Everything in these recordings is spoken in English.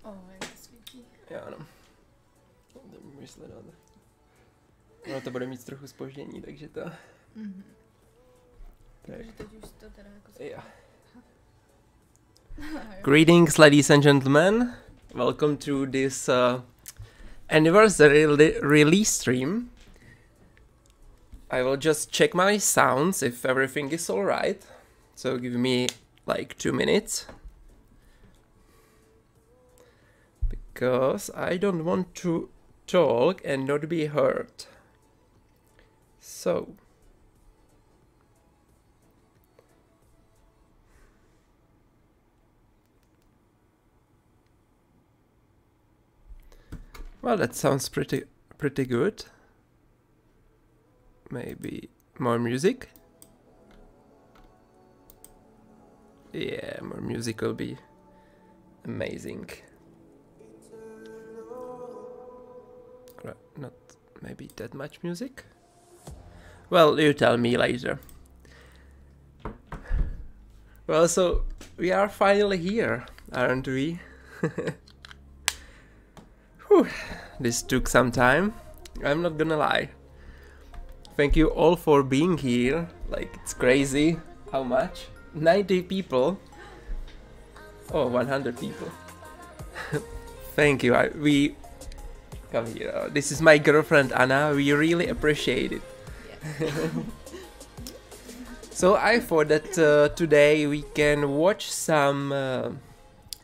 jak to svítí. Jo, ano. Myslet, ono to bude mít trochu zpoždění, takže to... Takže teď už to teda jako Yeah. Greetings, ladies and gentlemen. Welcome to this anniversary release stream. I will just check my sounds if everything is alright. So give me like 2 minutes. Because I don't want to talk and not be heard. So... Well, that sounds pretty good. Maybe more music? Yeah, more music will be amazing. Not maybe that much music? Well, you tell me later. Well, so we are finally here, aren't we? Whew, this took some time, I'm not gonna lie. Thank you all for being here, like it's crazy how much. 90 people. Oh, 100 people. Thank you, we come here. This is my girlfriend Anna, we really appreciate it. Yeah. So I thought that today we can watch some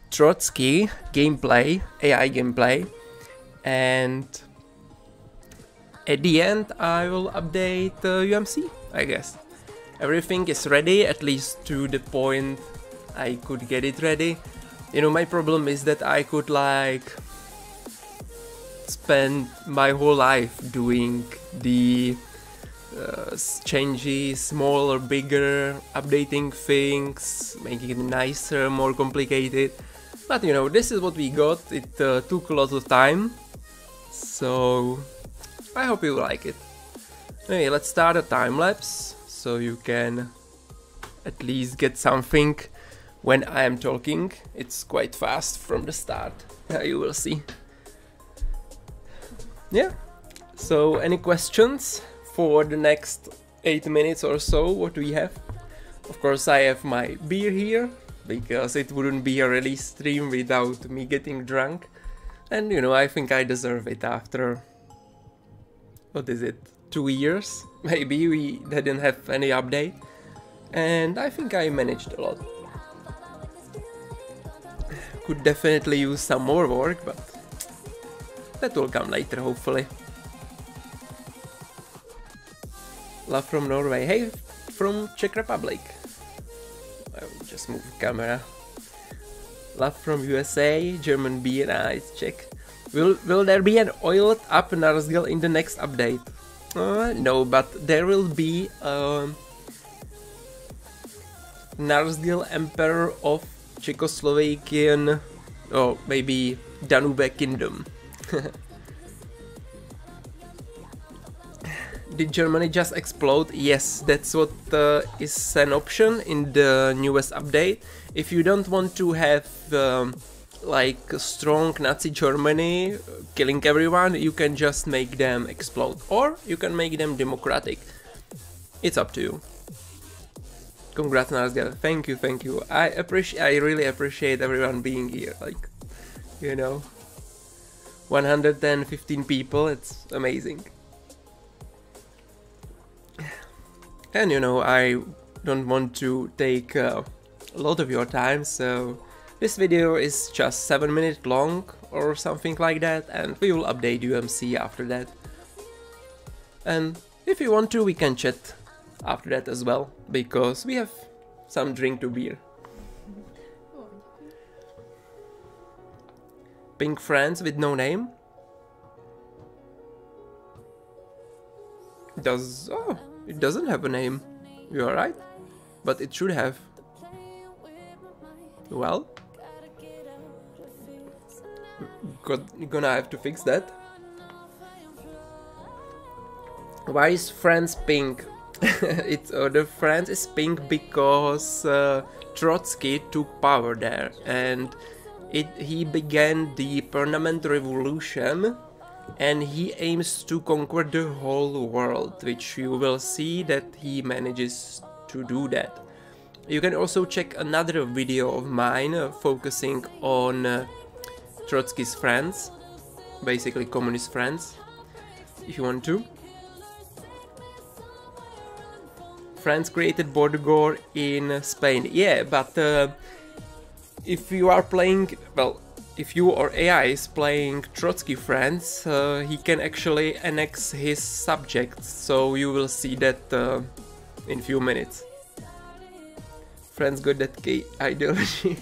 Trotsky gameplay, AI gameplay. And at the end I will update UMC, I guess. Everything is ready, at least to the point I could get it ready. You know, my problem is that I could like spend my whole life doing the changes, smaller, bigger, updating things, making it nicer, more complicated. But you know, this is what we got. It took a lot of time. So I hope you like it. Anyway, let's start a time lapse so you can at least get something when I am talking. It's quite fast from the start, you will see. Yeah, so any questions for the next 8 minutes or so what we have? Of course I have my beer here, because it wouldn't be a release stream without me getting drunk. And you know, I think I deserve it after, what is it, 2 years? Maybe we didn't have any update. And I think I managed a lot. Could definitely use some more work, but that will come later, hopefully. Love from Norway. Hey, from Czech Republic. I will just move the camera. Love from USA, German beer, it's Czech. Will there be an oiled up Narsgil in the next update? No, but there will be Narsgil Emperor of Czechoslovakian, or maybe Danube Kingdom. Did Germany just explode? Yes, that's what is an option in the newest update. If you don't want to have like a strong Nazi Germany killing everyone, you can just make them explode, or you can make them democratic. It's up to you. Congrats, Narsgil. Thank you, thank you. I really appreciate everyone being here. Like, you know, 115 people. It's amazing. And you know, I don't want to take a lot of your time, so this video is just 7 minutes long or something like that, and we will update UMC after that. And if you want to, we can chat after that as well, because we have some drink to beer. Pink friends with no name? It doesn't have a name. You are right, but it should have. Well, you're gonna have to fix that. Why is France pink? The France is pink because Trotsky took power there, and He began the permanent revolution, and he aims to conquer the whole world, which you will see that he manages to do that. You can also check another video of mine focusing on Trotsky's friends, basically communist friends, if you want to. France created Bordighera in Spain. Yeah, but if you are playing, well, if you or AI is playing Trotsky friends, he can actually annex his subjects, so you will see that in few minutes. France got that gay ideology.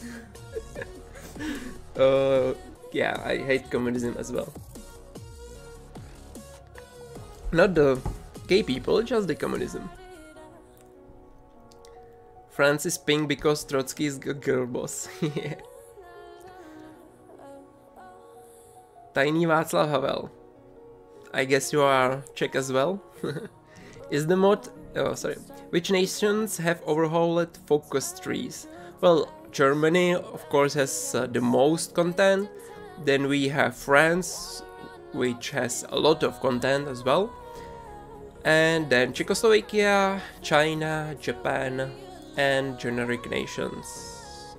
Yeah, I hate communism as well. Not the gay people, just the communism. France is pink because Trotsky is a girl boss. Yeah. Tiny Václav Havel. I guess you are Czech as well. Is the mod... Oh, sorry. Which nations have overhauled focus trees? Well, Germany, of course, has the most content. Then we have France, which has a lot of content as well. And then Czechoslovakia, China, Japan, and generic nations.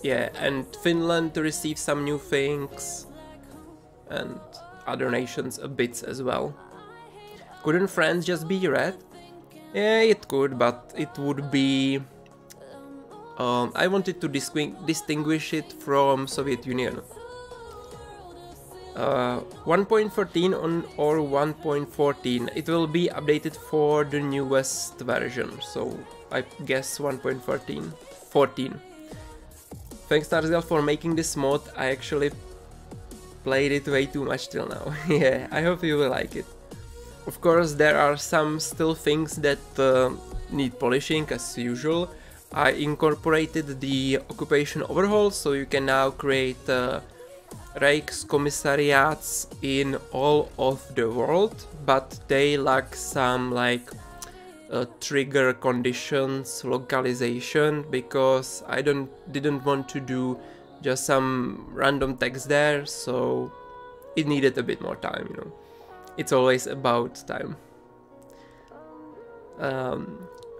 Yeah, and Finland received some new things. And other nations a bit as well. Couldn't France just be red? Yeah, it could, but it would be... I wanted to distinguish it from Soviet Union. 1.13 on or 1.14, it will be updated for the newest version, so I guess 1.14. 14. Thanks Narziel for making this mod. I actually played it way too much till now. Yeah, I hope you will like it. Of course, there are some still things that need polishing as usual. I incorporated the occupation overhaul, so you can now create Reichskommissariats in all of the world, but they lack some like trigger conditions localization, because I didn't want to do just some random text there, so it needed a bit more time, you know. It's always about time.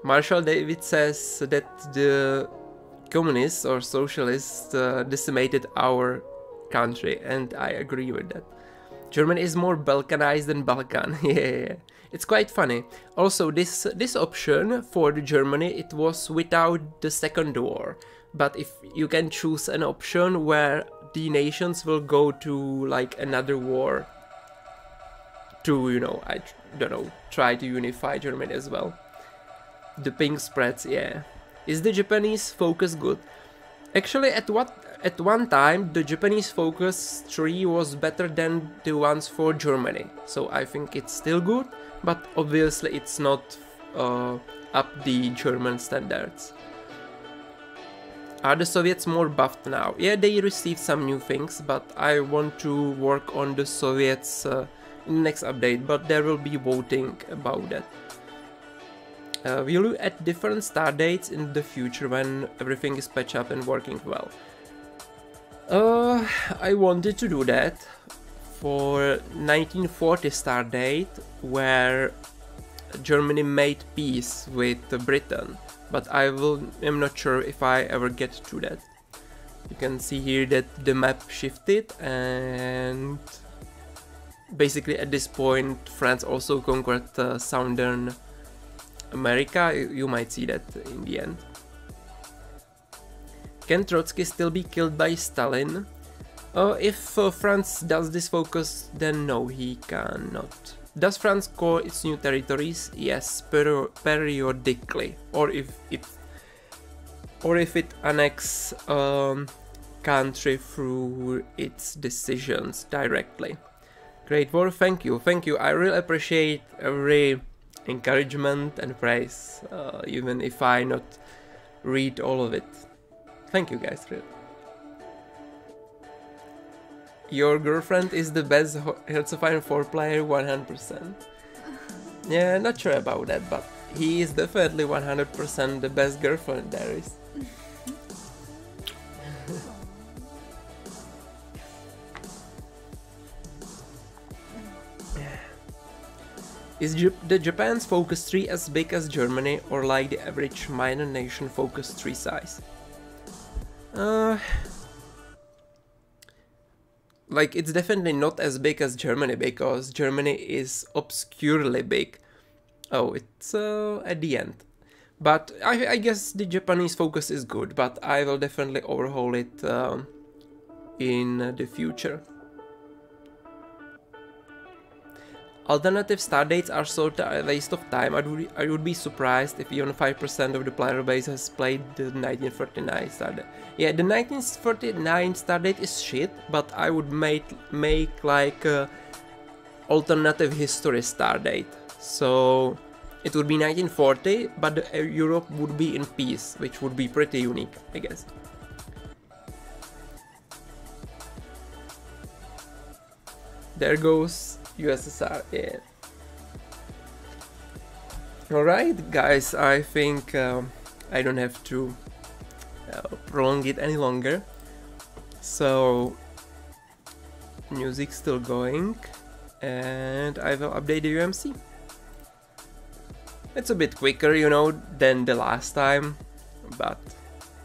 Marshall David says that the communists or socialists decimated our country, and I agree with that. Germany is more Balkanized than Balkan. Yeah, it's quite funny. Also, this option for the Germany, it was without the second war. But if you can choose an option where the nations will go to like another war to, you know, I don't know, try to unify Germany as well. The pink spreads, yeah. Is the Japanese focus good? Actually, at one time, the Japanese focus tree was better than the ones for Germany. So I think it's still good, but obviously it's not up the German standards. Are the Soviets more buffed now? Yeah, they received some new things, but I want to work on the Soviets in the next update, but there will be voting about that. Will you add different start dates in the future when everything is patched up and working well? I wanted to do that for 1940 start date, where Germany made peace with Britain, but I'm not sure if I ever get to that. You can see here that the map shifted, and basically at this point France also conquered Southern America. You might see that in the end. Can Trotsky still be killed by Stalin? If France does this focus, then no, he cannot. Does France core its new territories? Yes, periodically, or if it annexes country through its decisions directly. Great war, thank you. I really appreciate every encouragement and praise, even if I not read all of it. Thank you guys. Your girlfriend is the best Hearts of Iron 4 player, 100%. Yeah, not sure about that, but he is definitely 100% the best girlfriend there is. Is the Japan's focus tree as big as Germany or like the average minor nation focus tree size? Like it's definitely not as big as Germany because Germany is obscurely big. Oh, it's at the end. But I guess the Japanese focus is good, but I will definitely overhaul it in the future. Alternative start dates are sort of a waste of time. I would be surprised if even 5% of the player base has played the 1939 start date. Yeah, the 1939 start date is shit, but I would make like a alternative history start date. So it would be 1940, but Europe would be in peace, which would be pretty unique, I guess. There goes USSR, yeah. Alright guys, I think I don't have to prolong it any longer. So, music's still going, and I will update the UMC. It's a bit quicker, you know, than the last time, but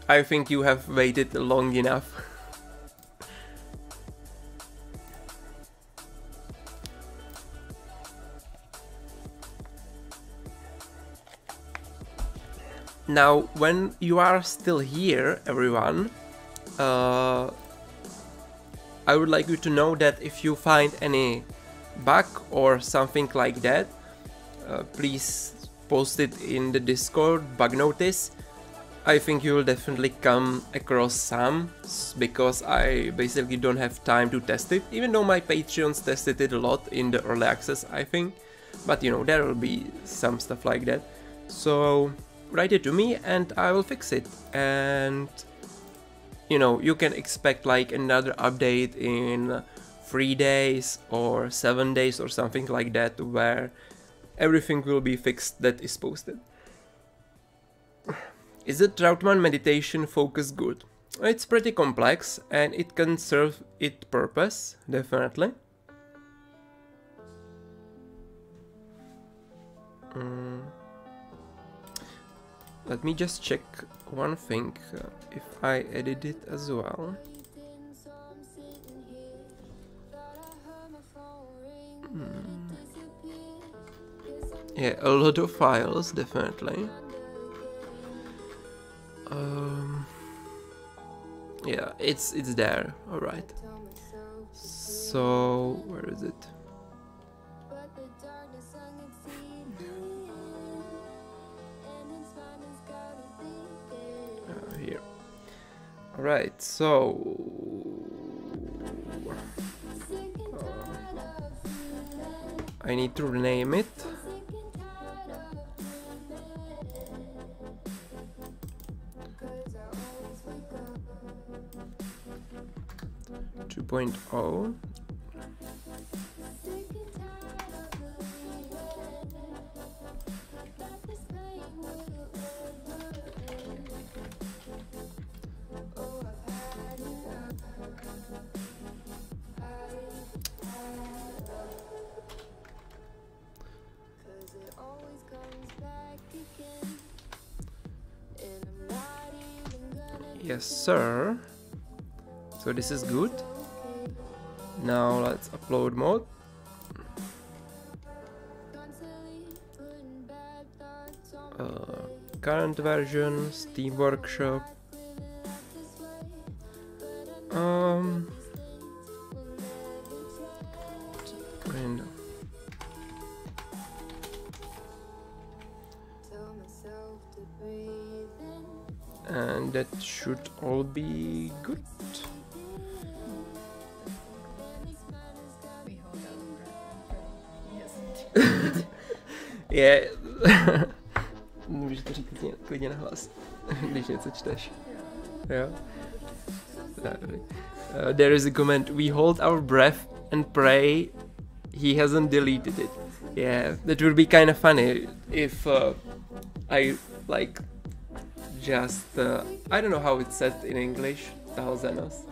I think you have waited long enough. Now, when you are still here, everyone, I would like you to know that if you find any bug or something like that, please post it in the Discord bug notice. I think you will definitely come across some, because I basically don't have time to test it, even though my Patreons tested it a lot in the early access, I think. But you know, there will be some stuff like that. So write it to me and I will fix it. And you know, you can expect like another update in 3 days or 7 days or something like that, where everything will be fixed that is posted. Is the Trautmann meditation focus good? It's pretty complex and it can serve its purpose, definitely. Let me just check one thing, if I edit it as well. Yeah, a lot of files, definitely. Yeah, it's there. All right. So where is it? Here. All right. So. I need to rename it. 2.0. Yes, sir. So this is good. Now let's upload mode. Current version, Steam Workshop. And that should all be good. Je... Můžeš to říct klidně na hlas, když něco čteš. Jo? There is a comment, we hold our breath and pray he hasn't deleted it. Yeah, that would be kind of funny if I like just I don't know how it's said in English.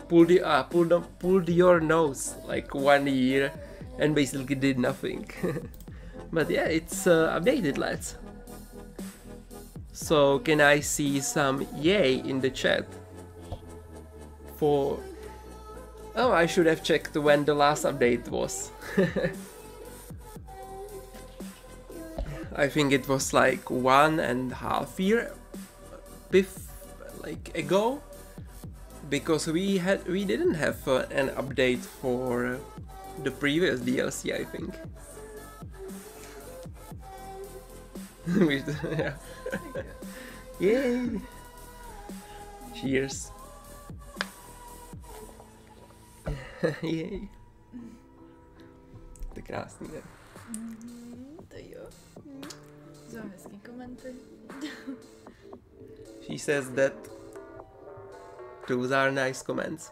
Pulled your nose like 1 year and basically did nothing. But yeah, it's updated, lads. So can I see some yay in the chat? For... Oh, I should have checked when the last update was. I think it was like 1.5 years ago, because we didn't have an update for the previous DLC, I think. Yeah. Yay! Cheers! Yay! To krásný, ne? To jo. Za hezký komenty. She says that those are nice comments.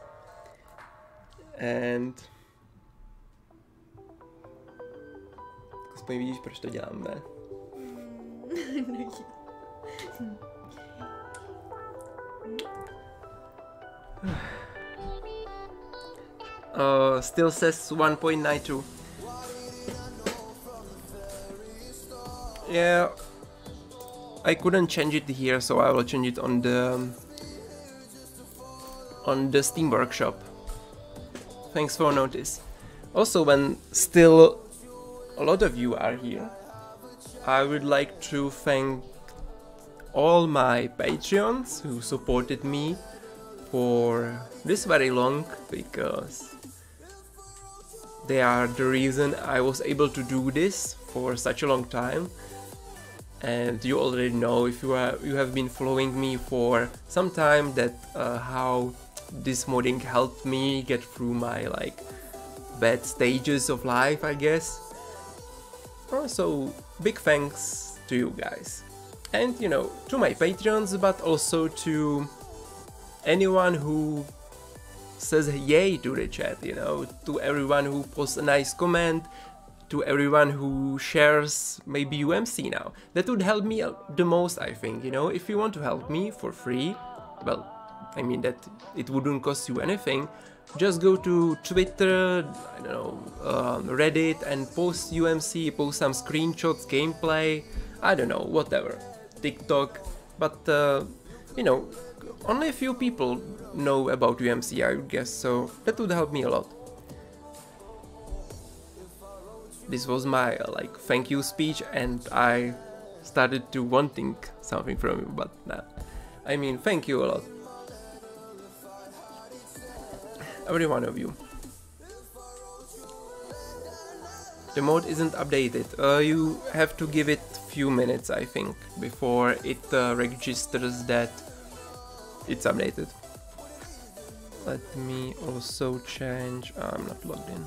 And... Aspoň vidíš, proč to dělám, ne? Still says 1.92. Yeah, I couldn't change it here, so I will change it on the Steam Workshop. Thanks for notice. Also, when still a lot of you are here, I would like to thank all my Patreons who supported me for this very long, because they are the reason I was able to do this for such a long time. And you already know, if you have been following me for some time, that how this modding helped me get through my like bad stages of life, I guess. Also, big thanks to you guys, and you know, to my Patreons, but also to anyone who says yay to the chat, you know, to everyone who posts a nice comment, to everyone who shares maybe UMC now. That would help me the most, I think, you know. If you want to help me for free, well, I mean that it wouldn't cost you anything, just go to Twitter, I don't know, Reddit, and post UMC, post some screenshots, gameplay, I don't know, whatever, TikTok, but you know, only a few people know about UMC, I would guess, so that would help me a lot. This was my like thank you speech, and I started to wanting something from you, but nah. I mean, thank you a lot, every one of you. The mode isn't updated. You have to give it few minutes, I think, before it registers that it's updated. Let me also change. I'm not logged in.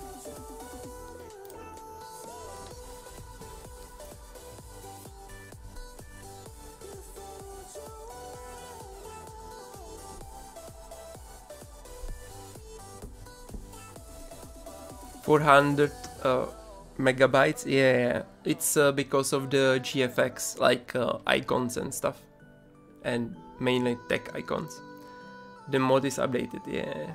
Megabytes, yeah, it's because of the GFX, like icons and stuff, and mainly tech icons. The mod is updated, yeah.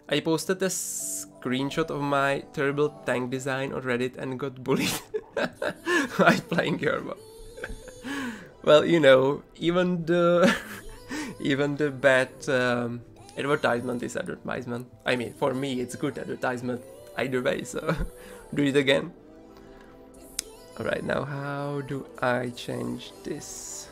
I posted a screenshot of my terrible tank design on Reddit and got bullied while playing Yerba. Well, you know, even the bad advertisement is advertisement. I mean, for me, it's good advertisement either way, so do it again. Alright, now how do I change this?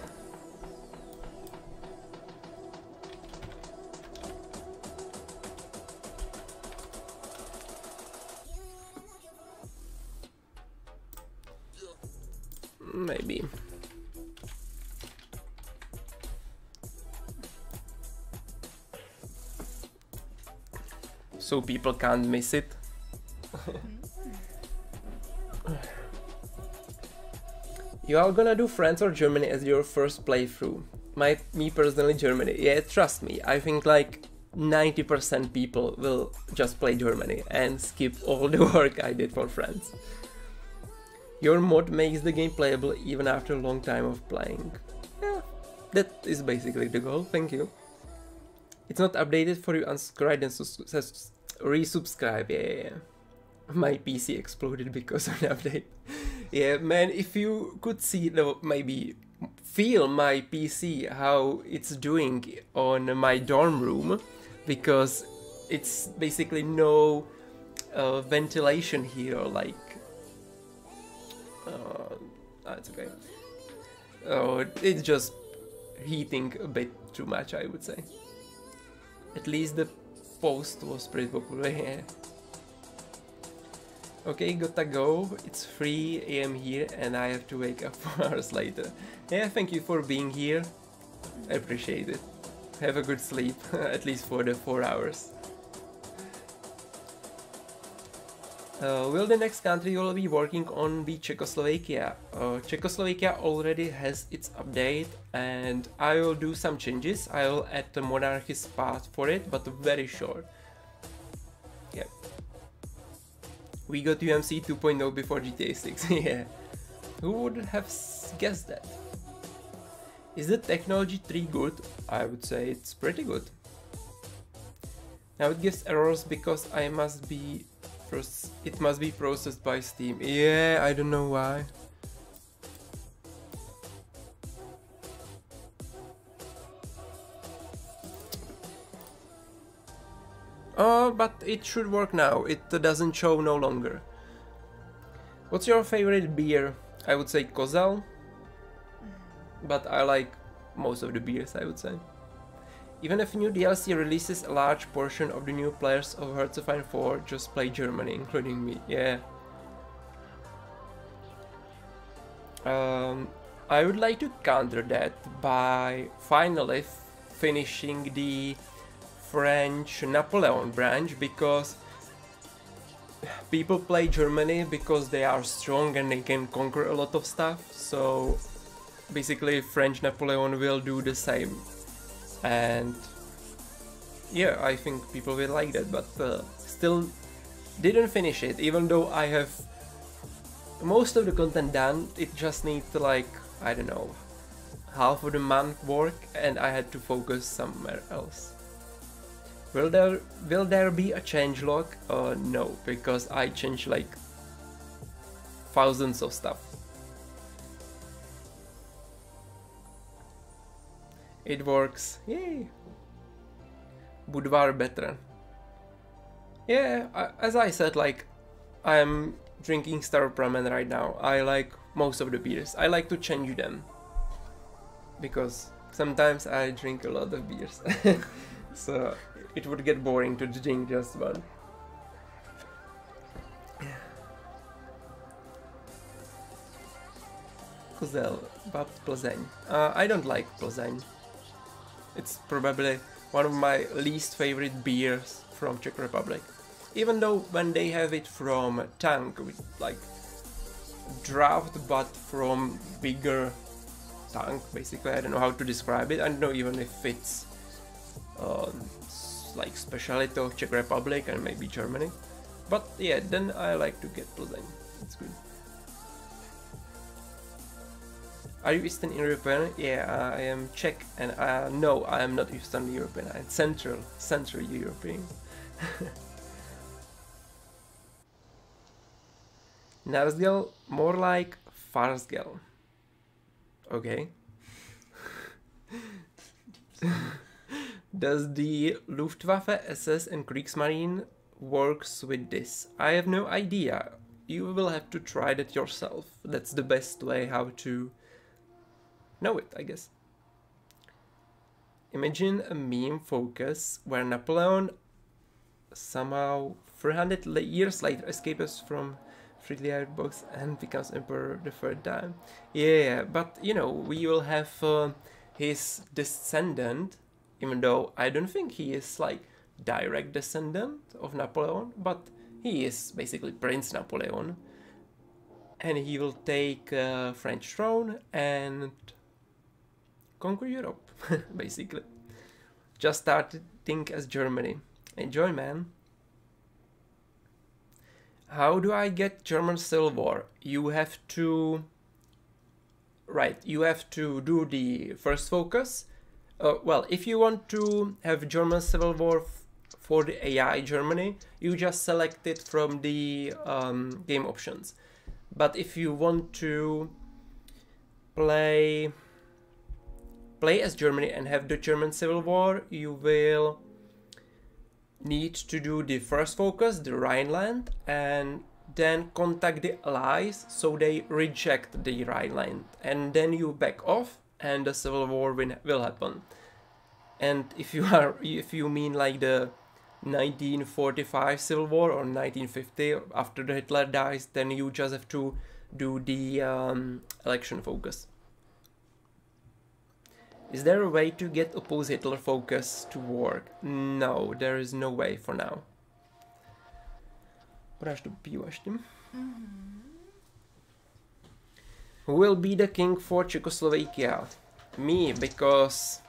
Maybe. So people can't miss it. You are gonna do France or Germany as your first playthrough? Me personally, Germany. Yeah, trust me, I think like 90% people will just play Germany and skip all the work I did for France. Your mod makes the game playable even after a long time of playing. Yeah, that is basically the goal, thank you. It's not updated for you, unsubscribe and resubscribe, yeah. My PC exploded because of the update. Yeah, man, if you could see, no, maybe feel my PC, how it's doing on my dorm room, because it's basically no ventilation here, like... it's okay. Oh, it's just heating a bit too much, I would say. At least the post was pretty popular, yeah. Okay, gotta go. It's 3 AM here and I have to wake up 4 hours later. Yeah, thank you for being here. I appreciate it. Have a good sleep, at least for the 4 hours. Will the next country will be working on be Czechoslovakia? Czechoslovakia already has its update and I will do some changes. I will add the monarchy path for it, but very short. Yeah. We got UMC 2.0 before GTA 6, yeah. Who would have guessed that? Is the technology tree good? I would say it's pretty good. Now it gives errors because it must be processed by Steam. Yeah, I don't know why. But it should work now. It doesn't show no longer. What's your favorite beer? I would say Kozel. But I like most of the beers, I would say. Even if new DLC releases a large portion of the new players of Hearts of Iron 4 just play Germany, including me. Yeah. I would like to counter that by finally finishing the French Napoleon branch, because people play Germany because they are strong and they can conquer a lot of stuff, so basically French Napoleon will do the same. And yeah, I think people will like that, but still didn't finish it, even though I have most of the content done. It just needs like, I don't know, half of the month work, and I had to focus somewhere else. Will there be a changelog? No, because I changed like thousands of stuff. It works, yay! Budvar better. Yeah, as I said, like, I am drinking Staropramen right now. I like most of the beers. I like to change them, because sometimes I drink a lot of beers. So it would get boring to drink just one. Kozel, but Plzeň. I don't like Plzeň. It's probably one of my least favorite beers from Czech Republic. Even though when they have it from tank with like draft, but from bigger tank, basically, I don't know how to describe it. I don't know even if it's like speciality of Czech Republic and maybe Germany. But yeah, then I like to get Plzeň. It's good. Are you Eastern European? Yeah, I am Czech, and no, I am not Eastern European. I'm Central European. Narsgel, more like Farsgel. Okay. Does the Luftwaffe, SS and Kriegsmarine works with this? I have no idea. You will have to try that yourself. That's the best way how to know it, I guess. Imagine a meme focus where Napoleon somehow 300 years later escapes from Friedrich box and becomes emperor the third time. Yeah, but you know, we will have his descendant, even though I don't think he is like direct descendant of Napoleon, but he is basically Prince Napoleon, and he will take French throne and conquer Europe, basically. Just starting as Germany. Enjoy, man. How do I get German Civil War? You have to... Right, you have to do the first focus. Well, if you want to have German Civil War for the AI Germany, you just select it from the game options. But if you want to play as Germany and have the German Civil War, you will need to do the first focus, the Rhineland, and then contact the allies so they reject the Rhineland, and then you back off and the Civil War will happen. And if you mean like the 1945 Civil War or 1950 after the Hitler dies, then you just have to do the election focus. Is there a way to get oppose Hitler focus to work? No, there is no way for now. Who will be the king for Czechoslovakia? Me, because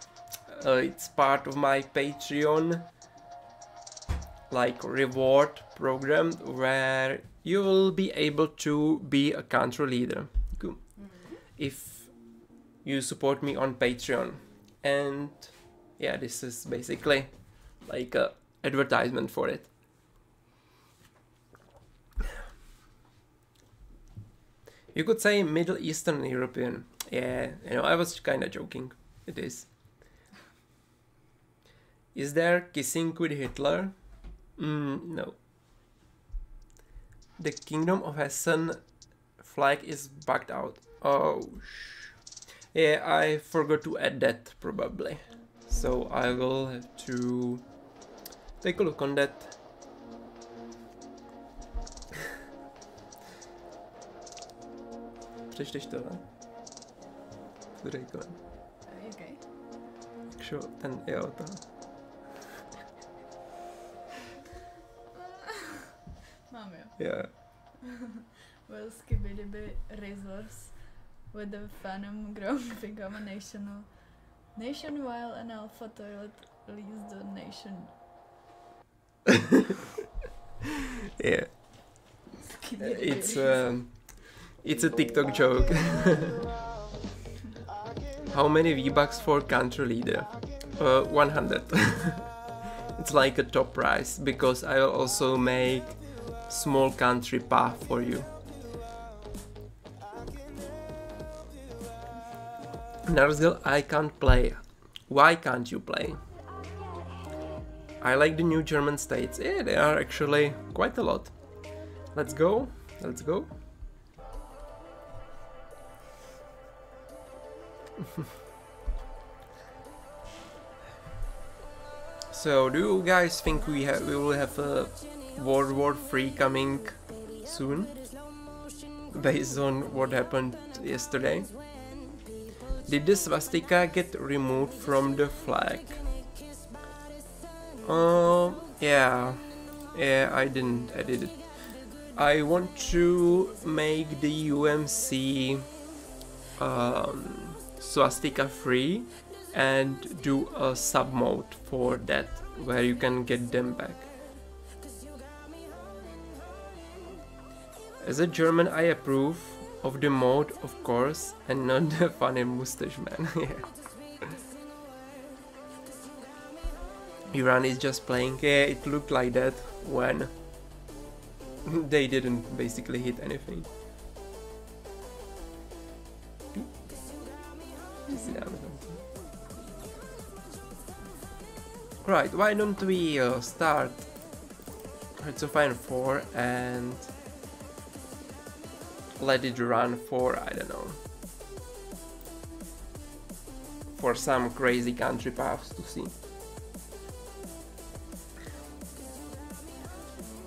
it's part of my Patreon like reward program where you will be able to be a country leader if you support me on Patreon. And yeah, this is basically like a advertisement for it. You could say Middle Eastern European. Yeah, you know, I was kinda joking. It is. Is there kissing with Hitler? No. The Kingdom of Hessen flag is bugged out. Oh, yeah, I forgot to add that probably. So I will have to take a look on that. Přečteš to, ne? Okay. Čo, ten, jo, to. Mám jo. Yeah. Will Skibidi resource with the Phantom Ground become a nation while an alpha toilet leaves the nation? Yeah. It's a TikTok joke. How many V-Bucks for country leader? 100. It's like a top price, because I will also make small country path for you. Narzil, I can't play. Why can't you play? I like the new German states. Yeah, they are actually quite a lot. Let's go. Let's go. So, do you guys think we will have a World War III coming soon? Based on what happened yesterday? Did the swastika get removed from the flag? Yeah, I didn't edit it. I want to make the UMC swastika free and do a sub mode for that where you can get them back. As a German, I approve of the mode, of course, and not the funny mustache man. Yeah. Iran is just playing. Yeah, it looked like that when they didn't basically hit anything. Right, why don't we start Hearts of Iron 4 and let it run for, I don't know, for some crazy country paths to see.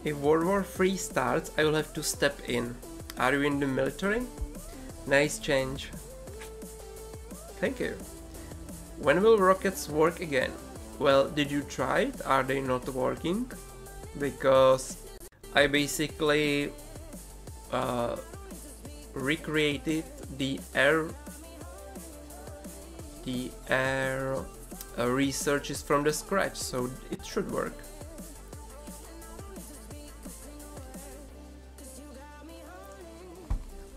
If World War III starts, I will have to step in. Are you in the military? Nice change. Thank you. When will rockets work again? Well, did you try it? Are they not working? Because I basically recreated the air researches from the scratch, so it should work.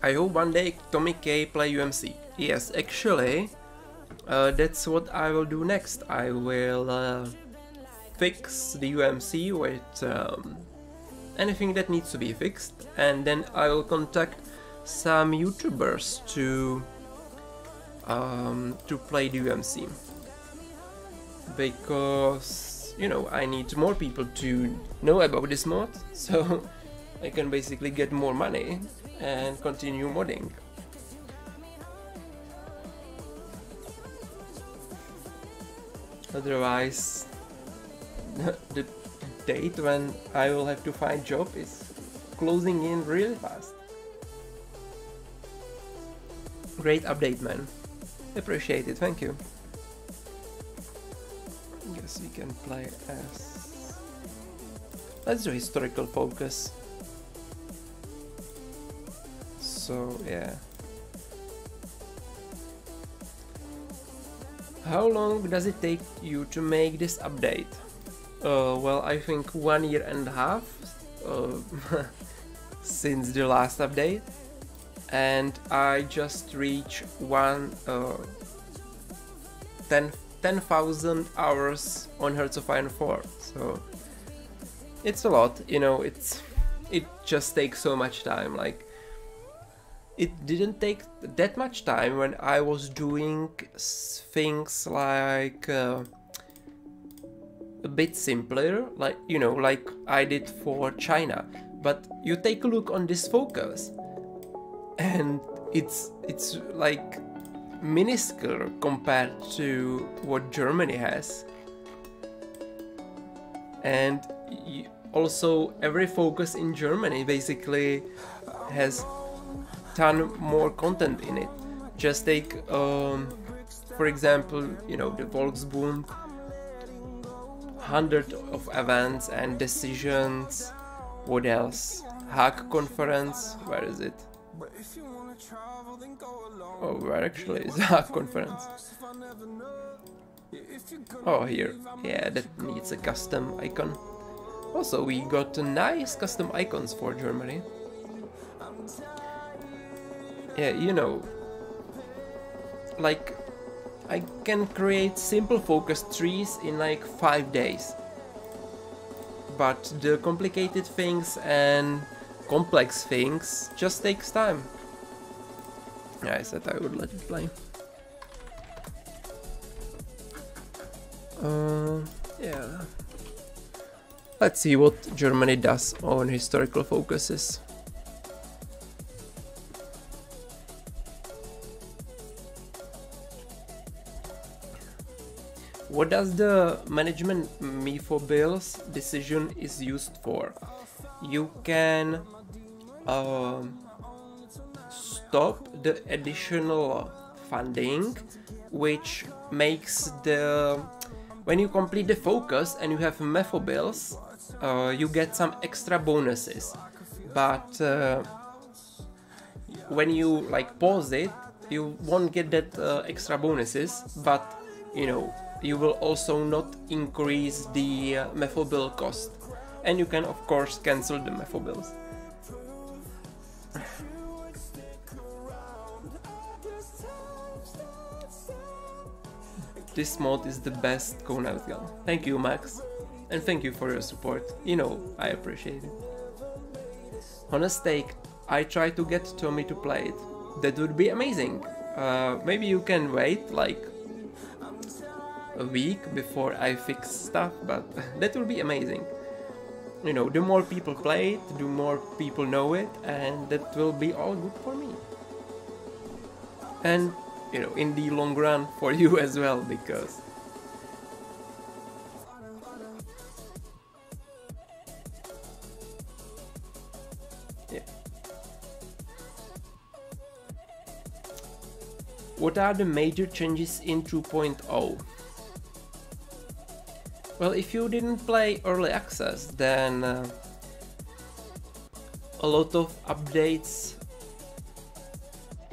I hope one day Tommy K play UMC. Yes, actually, that's what I will do next. I will fix the UMC with anything that needs to be fixed, and then I will contact some YouTubers to play the UMC, because you know I need more people to know about this mod, so I can basically get more money and continue modding. Otherwise, the date when I will have to find job is closing in really fast. Great update, man. Appreciate it, thank you. Guess we can play as... Let's do historical focus. So, yeah. How long does it take you to make this update? Well, I think 1.5 years since the last update, and I just reached 10,000 hours on Hearts of Iron 4, so it's a lot, you know. It just takes so much time. Like, it didn't take that much time when I was doing things like a bit simpler, like, you know, like I did for China. But you take a look on this focus, and it's like minuscule compared to what Germany has. And also every focus in Germany basically has ton more content in it. Just take for example, you know, the Volksbund, 100 of events and decisions. What else? Hack conference, where is it? Oh, where actually is the Hack conference? Oh, here. Yeah, that needs a custom icon. Also, we got nice custom icons for Germany. Yeah, you know, like, I can create simple focus trees in like 5 days. But the complicated things and complex things just takes time. Yeah, I said I would let it play. Yeah. Let's see what Germany does on historical focuses. What does the management MIFO bills decision is used for? You can stop the additional funding, which makes the... When you complete the focus and you have MIFO bills, you get some extra bonuses. But when you like pause it, you won't get that extra bonuses, but you know, you will also not increase the MIFO bill cost, and you can of course cancel the MIFO bills. This mod is the best Conan gun. Thank you, Max, and thank you for your support. You know, I appreciate it. On a stake, I try to get Tommy to play it. That would be amazing. Maybe you can wait like a week before I fix stuff, but that will be amazing. You know, the more people play it, the more people know it, and that will be all good for me. And, you know, in the long run for you as well, because... yeah. What are the major changes in 2.0? Well, if you didn't play Early Access, then a lot of updates.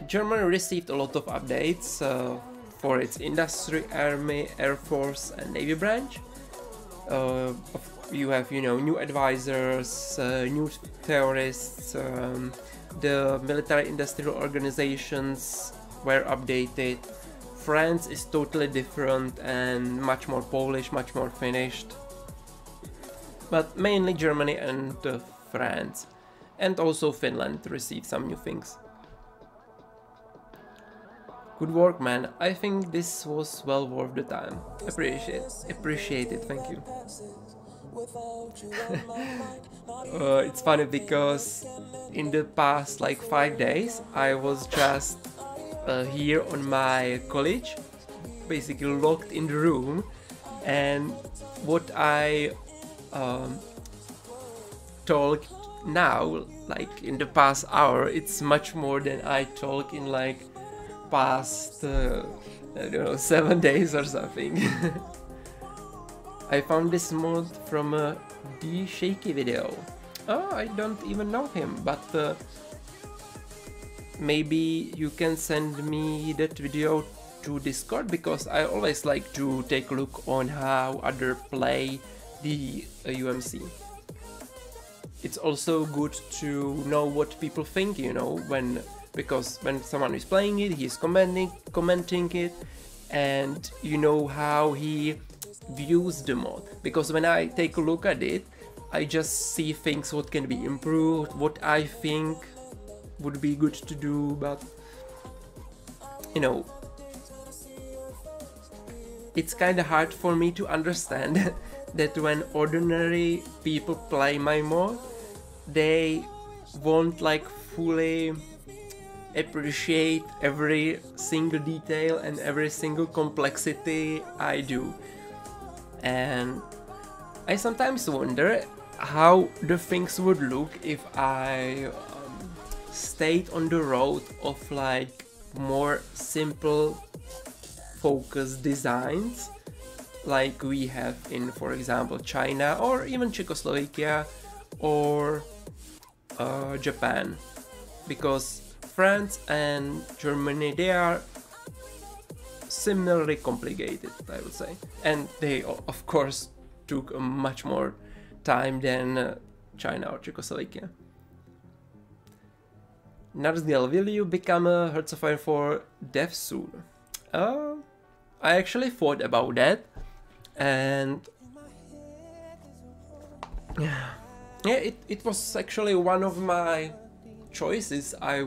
Germany received a lot of updates for its industry, army, air force and navy branch. You have, you know, new advisors, new theorists, the military industrial organizations were updated. France is totally different and much more Polish, much more finished. but mainly Germany and France, and also Finland received some new things. Good work, man. I think this was well worth the time. Appreciate it, thank you. It's funny because in the past like 5 days I was just here on my college, basically locked in the room, and what I talk now, like in the past hour, it's much more than I talk in like past I don't know, 7 days or something. I found this mod from a DShaky video. Oh, I don't even know him, but maybe you can send me that video to Discord, because I always like to take a look on how others play the UMC. It's also good to know what people think, you know, because when someone is playing it, he's commenting it, and you know how he views the mod. Because when I take a look at it, I just see things what can be improved, what I think would be good to do, but you know, it's kind of hard for me to understand that when ordinary people play my mod, they won't like fully appreciate every single detail and every single complexity I do. And I sometimes wonder how the things would look if I stayed on the road of like more simple focused designs like we have in, for example, China or even Czechoslovakia or Japan, because France and Germany, they are similarly complicated, I would say, and they of course took much more time than China or Czechoslovakia. Narzgel, will you become a Hearts of Iron 4 dev soon? I actually thought about that, and yeah, it was actually one of my choices I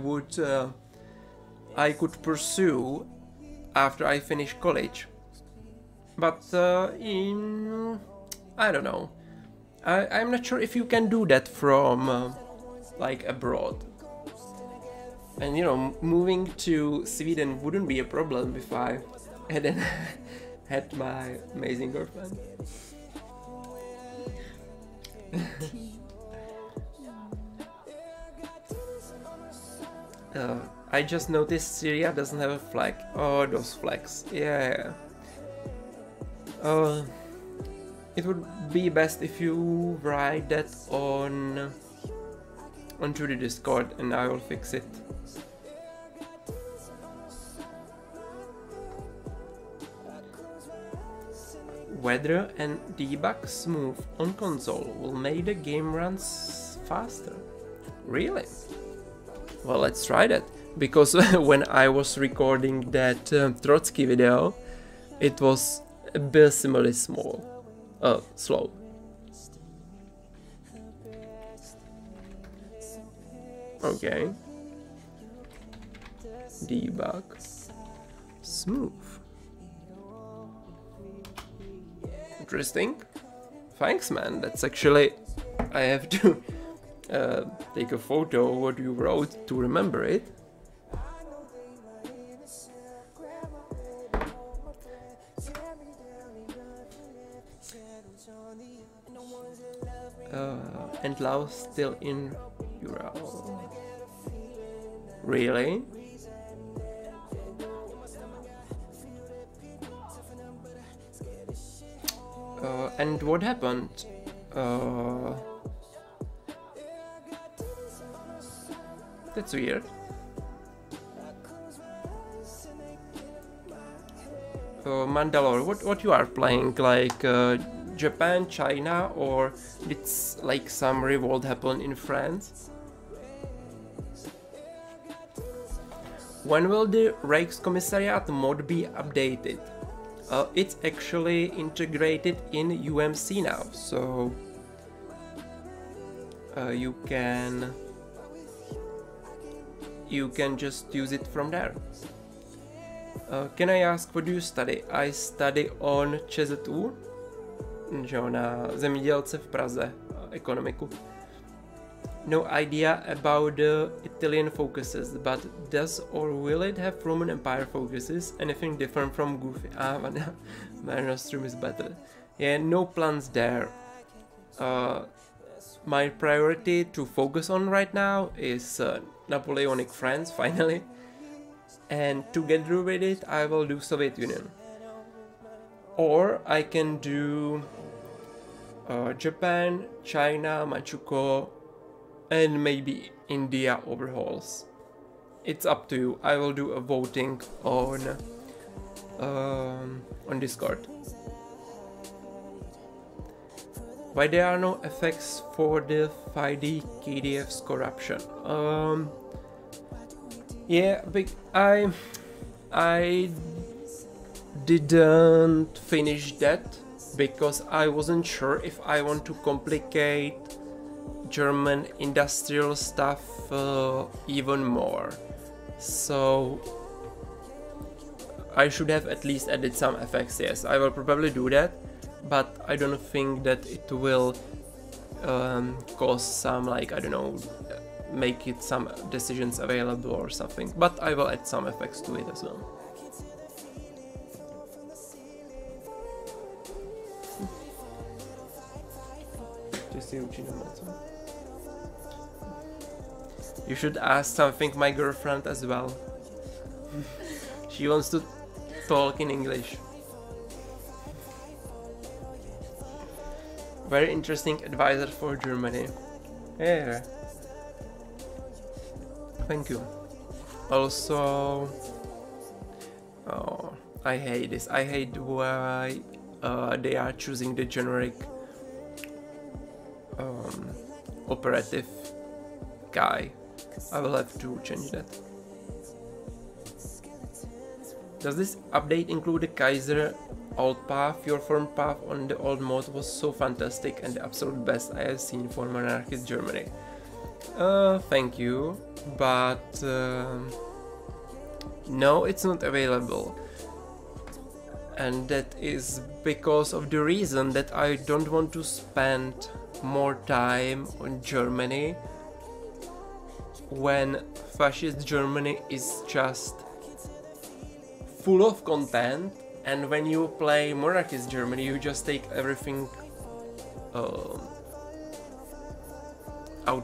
could pursue after I finish college, but I don't know. I'm not sure if you can do that from like abroad. And you know, moving to Sweden wouldn't be a problem if I hadn't had my amazing girlfriend. I just noticed Syria doesn't have a flag. Oh, those flags. Yeah. It would be best if you write that onto the Discord and I will fix it. Weather and debug smooth on console will make the game runs faster. Really? Well, let's try that, because when I was recording that Trotsky video, it was abysmally slow. Okay. Debug smooth. Interesting. Thanks, man. That's actually, I have to take a photo of what you wrote to remember it. And Laos still in Ural. Really? And what happened? That's weird. Mandalore, what you are playing? Like Japan, China, or it's like some revolt happened in France? When will the Rijkscommissariat mod be updated? It's actually integrated in UMC now, so you can just use it from there. Can I ask, what do you study? I study on ČZU, na zemědělce v Praze, ekonomiku. No idea about the Italian focuses, but does or will it have Roman Empire focuses? Anything different from Goofy? Mare Nostrum is better. Yeah, no plans there. My priority to focus on right now is Napoleonic France, finally. And together with it, I will do Soviet Union. Or I can do Japan, China, Manchukuo, and maybe India overhauls. It's up to you. I will do a voting on Discord. Why there are no effects for the 5D KDF's corruption? Yeah, I didn't finish that because I wasn't sure if I want to complicate German industrial stuff even more. So I should have at least added some effects. Yes, I will probably do that, but I don't think that it will cause some, like, I don't know, make it some decisions available or something, but I will add some effects to it as well. You should ask something my girlfriend as well. She wants to talk in English. Very interesting advisor for Germany. Yeah. Thank you. Also, oh, I hate this. I hate why they are choosing the generic operative guy. I will have to change that. Does this update include the Kaiser old path? Your form path on the old mode was so fantastic and the absolute best I have seen for monarchist Germany. Thank you, but no, it's not available. And that is because of the reason that I don't want to spend more time on Germany when fascist Germany is just full of content, and when you play monarchist Germany you just take everything out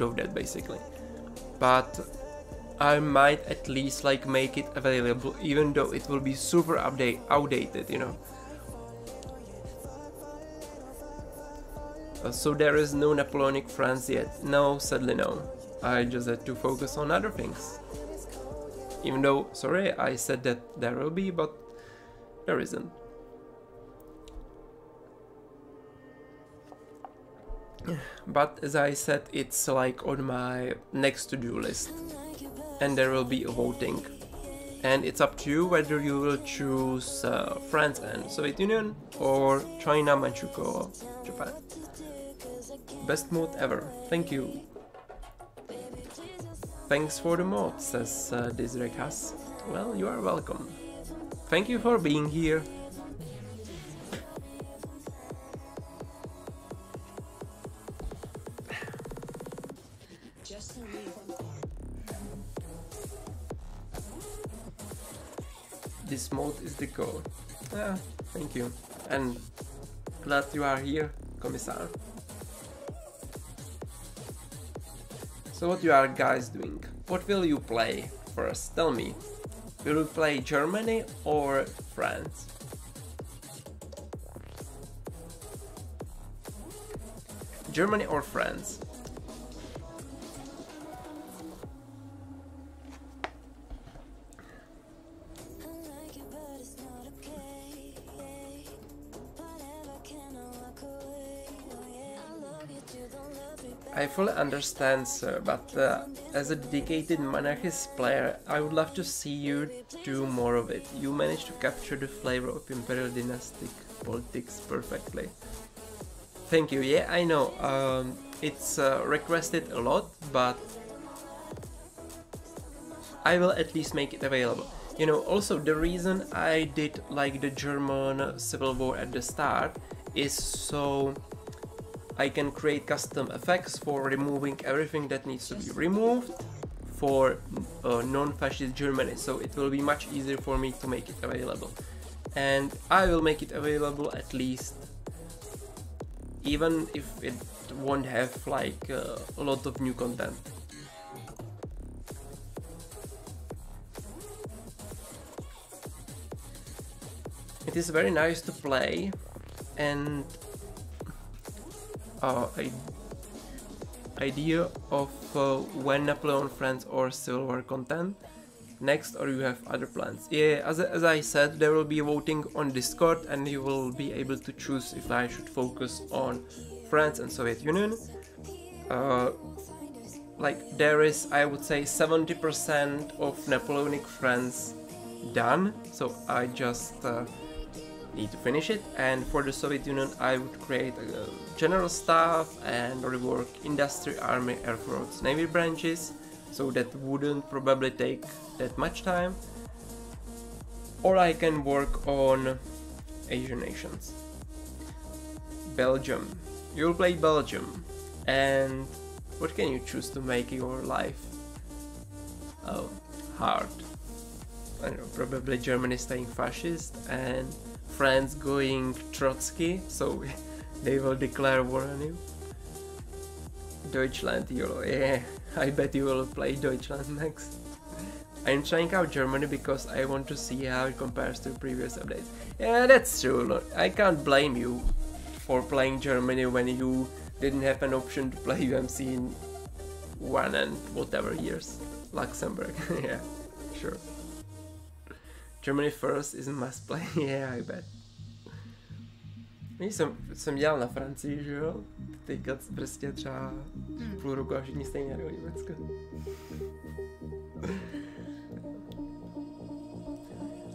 of that basically. But I might at least like make it available, even though it will be super outdated, you know. So there is no Napoleonic France yet. No, sadly no. I just had to focus on other things. Even though, sorry, I said that there will be, but there isn't. But as I said, it's like on my next to-do list. And there will be a voting. And it's up to you whether you will choose France and Soviet Union or China, Manchukuo, Japan. Best mode ever. Thank you. Thanks for the mod, says Disrekas. Well, you are welcome. Thank you for being here. This mode is the goal. Yeah, thank you. And glad you are here, Commissar. So what you are guys doing? What will you play first? Tell me. Will you play Germany or France? Germany or France? I fully understand, sir, but as a dedicated monarchist player, I would love to see you do more of it. You managed to capture the flavor of imperial dynastic politics perfectly. Thank you. Yeah, I know. It's requested a lot, but I will at least make it available. You know, also the reason I did like the German Civil War at the start is so I can create custom effects for removing everything that needs to be removed for non-fascist Germany, so it will be much easier for me to make it available. And I will make it available at least, even if it won't have like a lot of new content. It is very nice to play, and idea of when Napoleon Friends or Civil War content next, or you have other plans. Yeah, as I said, there will be voting on Discord and you will be able to choose if I should focus on France and Soviet Union. Like there is, I would say, 70% of Napoleonic Friends done, so I just need to finish it. And for the Soviet Union I would create a general staff and rework industry, army, air force, navy branches, so that wouldn't probably take that much time. Or I can work on Asian nations. Belgium. You'll play Belgium. And what can you choose to make your life hard? I don't know, probably Germany staying fascist and France going Trotsky, so they will declare war on you. Deutschland, yeah, I bet you will play Deutschland next. I'm trying out Germany because I want to see how it compares to previous updates. Yeah, that's true. Look, I can't blame you for playing Germany when you didn't have an option to play UMC in 1 and whatever years. Luxembourg, yeah, sure. Germany first is a must play, yeah, I bet. Jsem dělal na Francii, že jo? Teďka prostě třeba půl roku a všichni stejně do Německa.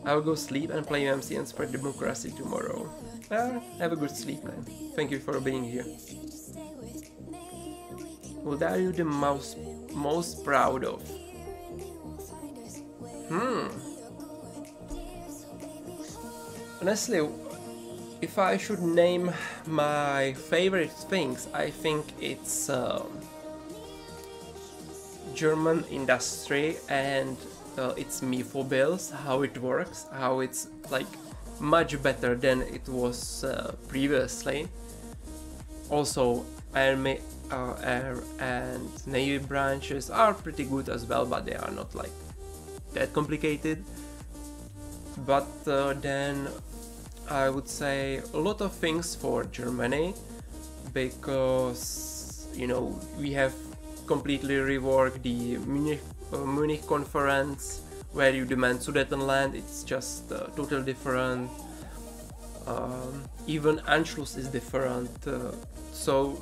I'll go sleep and play UMC and spread democracy tomorrow. Have a good sleep, man. Thank you for being here. What are you the most proud of? Honestly, if I should name my favorite things, I think it's German industry and its MIFO bills, how it works, how it's like much better than it was previously. Also, army, air and navy branches are pretty good as well, but they are not like that complicated. But then I would say a lot of things for Germany, because, you know, we have completely reworked the Munich conference, where you demand Sudetenland. It's just totally different. Even Anschluss is different. So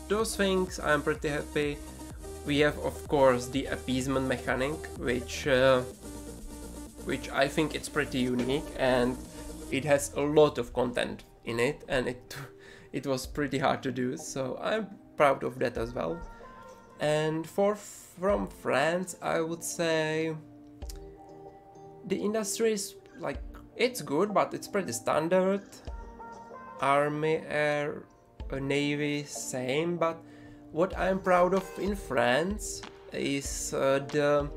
those things I'm pretty happy. We have, of course, the appeasement mechanic, which I think it's pretty unique, and it has a lot of content in it, and it was pretty hard to do, so I'm proud of that as well. And from France, I would say the industry is like, it's good, but it's pretty standard. Army, air, navy, same. But what I'm proud of in France is the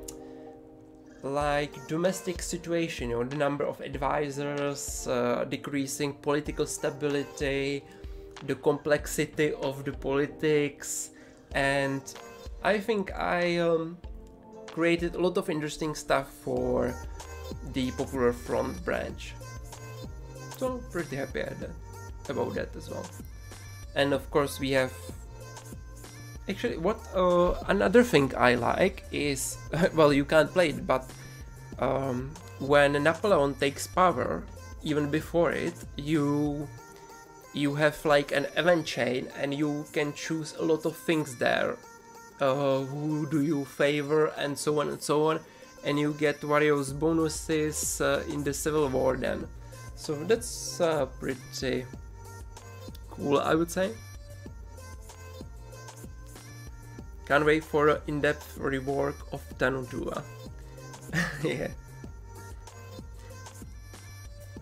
like domestic situation, you know, the number of advisors, decreasing political stability, the complexity of the politics, and I think I created a lot of interesting stuff for the Popular Front branch. So pretty happy about that as well. And of course we have actually, what another thing I like is, well, you can't play it, but when Napoleon takes power, even before it, you have like an event chain, and you can choose a lot of things there. Who do you favor, and so on and so on, and you get various bonuses in the Civil War then. So that's pretty cool, I would say. Can't wait for an in-depth rework of Tanudua. Yeah.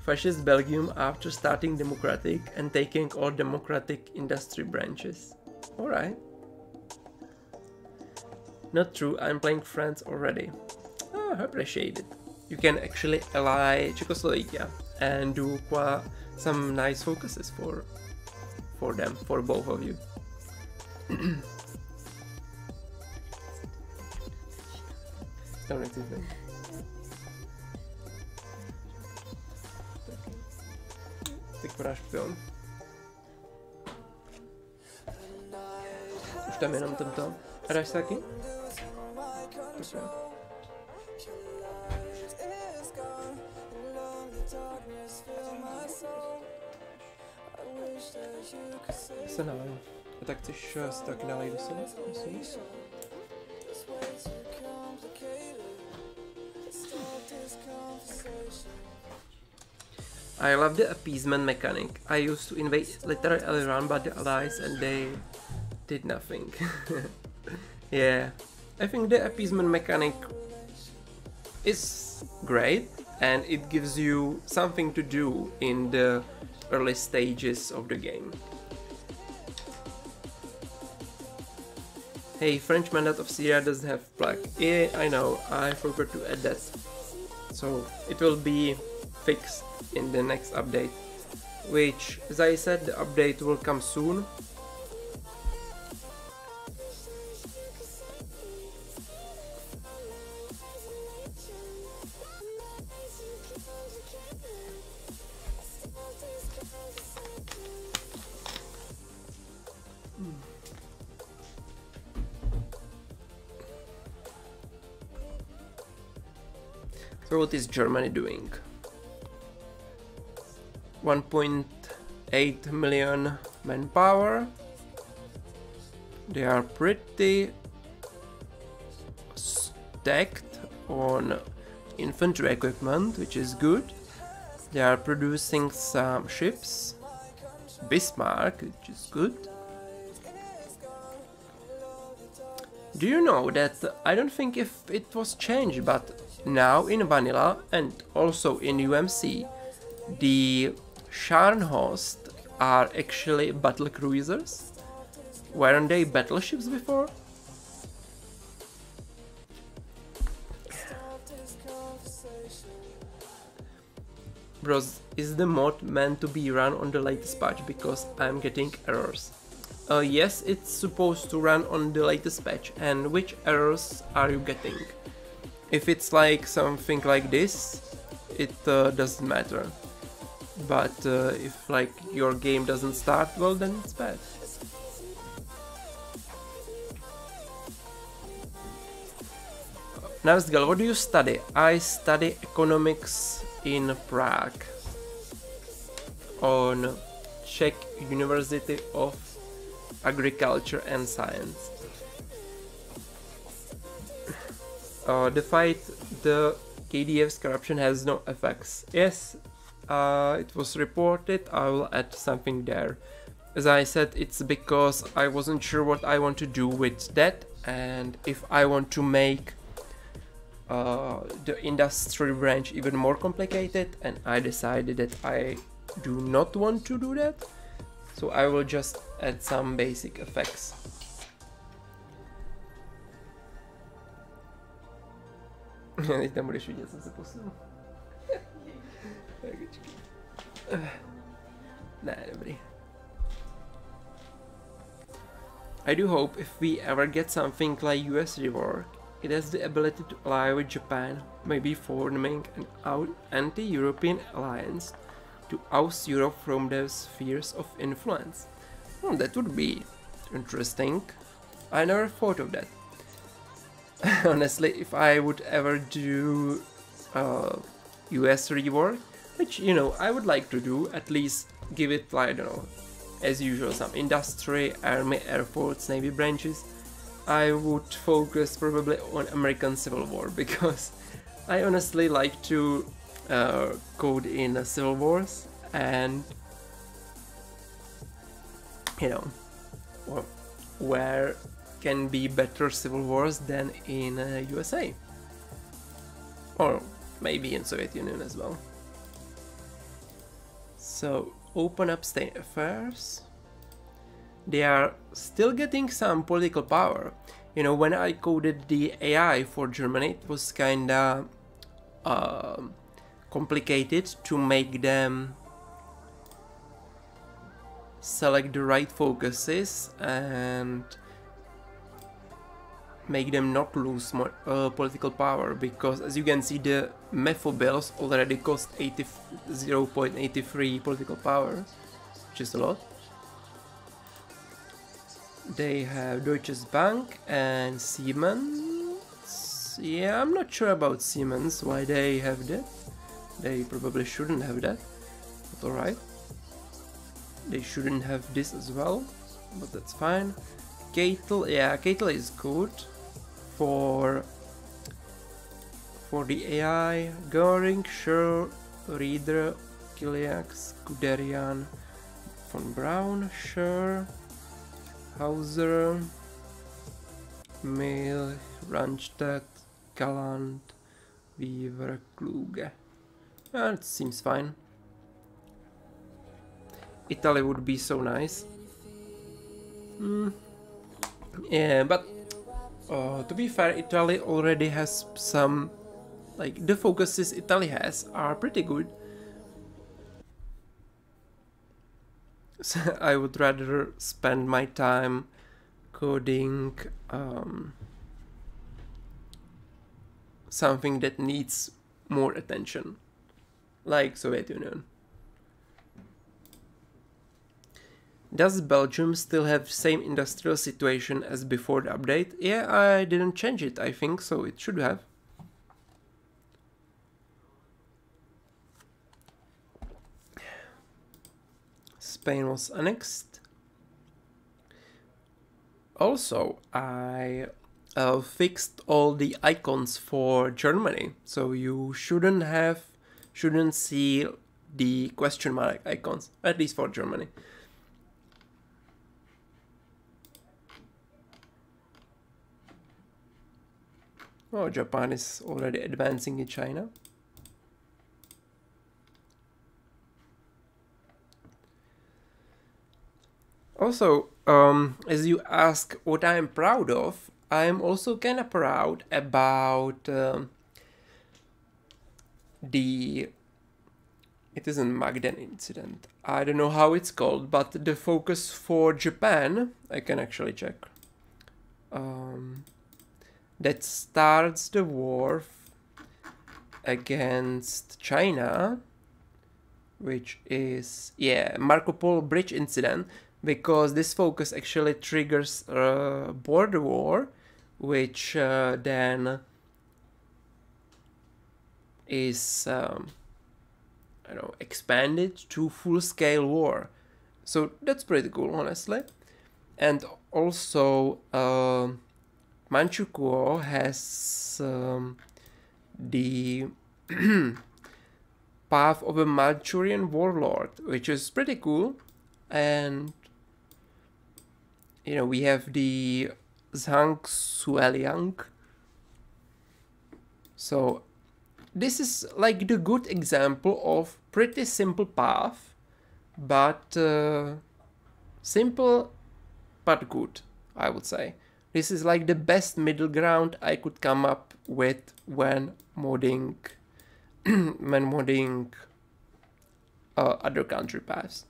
Fascist Belgium after starting democratic and taking all democratic industry branches. Alright. Not true, I'm playing France already. Oh, I appreciate it. You can actually ally Czechoslovakia and do some nice focuses for them, for both of you. Teď podáš pion. Už tam jenom tento. A dáš se taky? Okay. Se nalej. A tak chceš si taky nalej do sebe? I love the appeasement mechanic. I used to invade literally run by the allies and they did nothing. Yeah, I think the appeasement mechanic is great and it gives you something to do in the early stages of the game. Hey, French Mandate of Syria doesn't have plaque. Yeah, I know, I forgot to add that. So it will be fixed in the next update, which, as I said, the update will come soon. So what is Germany doing? 1.8 million manpower. They are pretty stacked on infantry equipment, which is good. They are producing some ships. Bismarck, which is good. Do you know that I don't think if it was changed, but now in Vanilla and also in UMC, the Scharnhorst are actually battle cruisers? Weren't they battleships before? Bros, is the mod meant to be run on the latest patch because I'm getting errors? Yes, it's supposed to run on the latest patch. And which errors are you getting? If it's like something like this, it doesn't matter. But if like your game doesn't start, well, then it's bad. Navsgal, what do you study? I study economics in Prague on Czech University of Agriculture and Science. The fight, the KDF's corruption has no effects. Yes, it was reported. I will add something there. As I said, it's because I wasn't sure what I want to do with that, and if I want to make the industry branch even more complicated, and I decided that I do not want to do that, so I will just add some basic effects. Teď tam budeš vidět, jsem se posunul. Ne, dobrý. I do hope if we ever get something like US rework, it has the ability to ally with Japan, maybe forming an anti-European alliance to oust Europe from their spheres of influence. Oh, that would be interesting. I never thought of that. Honestly, if I would ever do US rework, which, you know, I would like to do, at least give it, I don't know, as usual, some industry, army, air force, navy branches, I would focus probably on American Civil War, because I honestly like to code in Civil Wars, and you know, where can be better civil wars than in USA, or maybe in Soviet Union as well. So open up state affairs. They are still getting some political power. You know, when I coded the AI for Germany, it was kinda complicated to make them select the right focuses and make them not lose more political power, because as you can see, the MEFO bills already cost 0.83 political power, which is a lot. They have Deutsche Bank and Siemens. Yeah, I'm not sure about Siemens, why they have that. They probably shouldn't have that, but alright. They shouldn't have this as well, but that's fine. Keitel, yeah, Keitel is good for the AI. Göring, Schur, Rieder, Kiliak, Guderian, von Braun, Schur, Hauser, Mill, Randstadt, Galland, Weaver, Kluge. It seems fine. Italy would be so nice. Yeah, but to be fair, Italy already has some, like, the focuses Italy has are pretty good. So I would rather spend my time coding something that needs more attention, like Soviet Union. Does Belgium still have same industrial situation as before the update? Yeah, I didn't change it, I think, so it should have. Spain was annexed. Also, I fixed all the icons for Germany, so you shouldn't see the question mark icons, at least for Germany. Oh, Japan is already advancing in China. Also, as you ask what I'm proud of, I'm also kind of proud about it isn't Magden incident. I don't know how it's called, but the focus for Japan, I can actually check. That starts the war against China, which is, yeah, Marco Polo Bridge incident, because this focus actually triggers a border war, which then is I don't know, expanded to full-scale war. So that's pretty cool, honestly. And also Manchukuo has the path of a Manchurian warlord, which is pretty cool. And you know, we have the Zhang Sueliang. So this is like the good example of pretty simple path, but simple but good, I would say. This is like the best middle ground I could come up with when modding other country paths.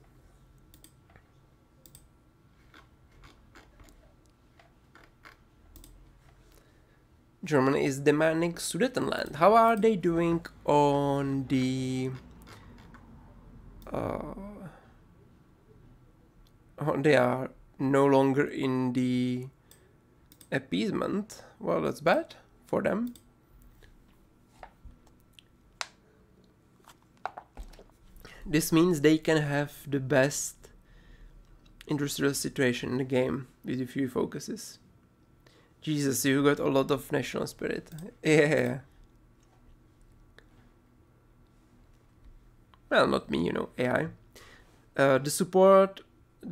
Germany is demanding Sudetenland. How are they doing on the they are no longer in the appeasement. Well, that's bad for them. This means they can have the best industrial situation in the game with a few focuses. Jesus, you got a lot of national spirit. Yeah. Well, not me, you know, AI. The support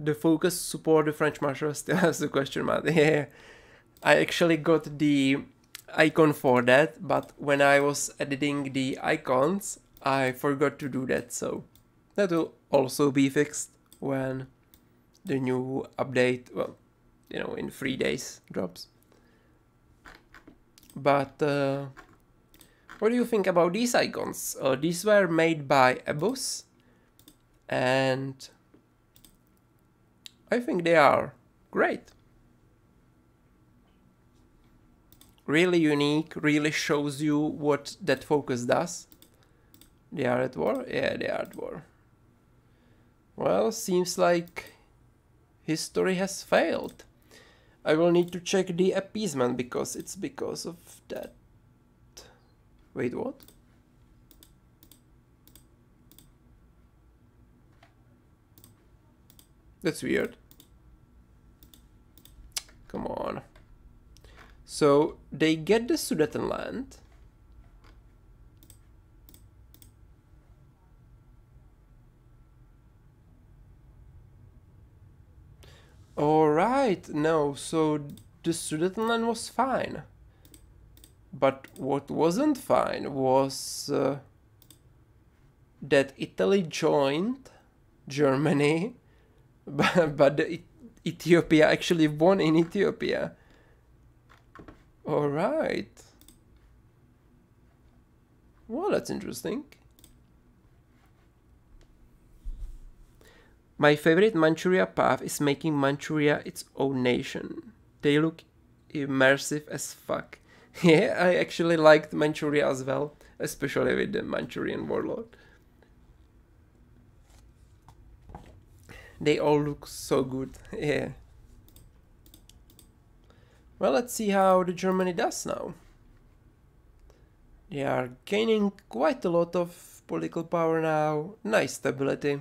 the focus support the French marshal still has a question mark. Yeah, I actually got the icon for that, but when I was editing the icons, I forgot to do that, so that will also be fixed when the new update, well, you know, in 3 days drops. But what do you think about these icons? These were made by Ebus, and I think they are great. Really unique, really shows you what that focus does. They are at war? Yeah, they are at war. Well, seems like history has failed. I will need to check the appeasement because it's because of that. Wait, what? That's weird. Come on. So they get the Sudetenland. Alright, no, so the Sudetenland was fine. But what wasn't fine was that Italy joined Germany, but Ethiopia actually won in Ethiopia. Alright. Well, that's interesting. My favorite Manchuria path is making Manchuria its own nation. They look immersive as fuck. Yeah, I actually liked Manchuria as well, especially with the Manchurian warlord. They all look so good, yeah. Well, let's see how the Germany does now. They are gaining quite a lot of political power now, nice stability.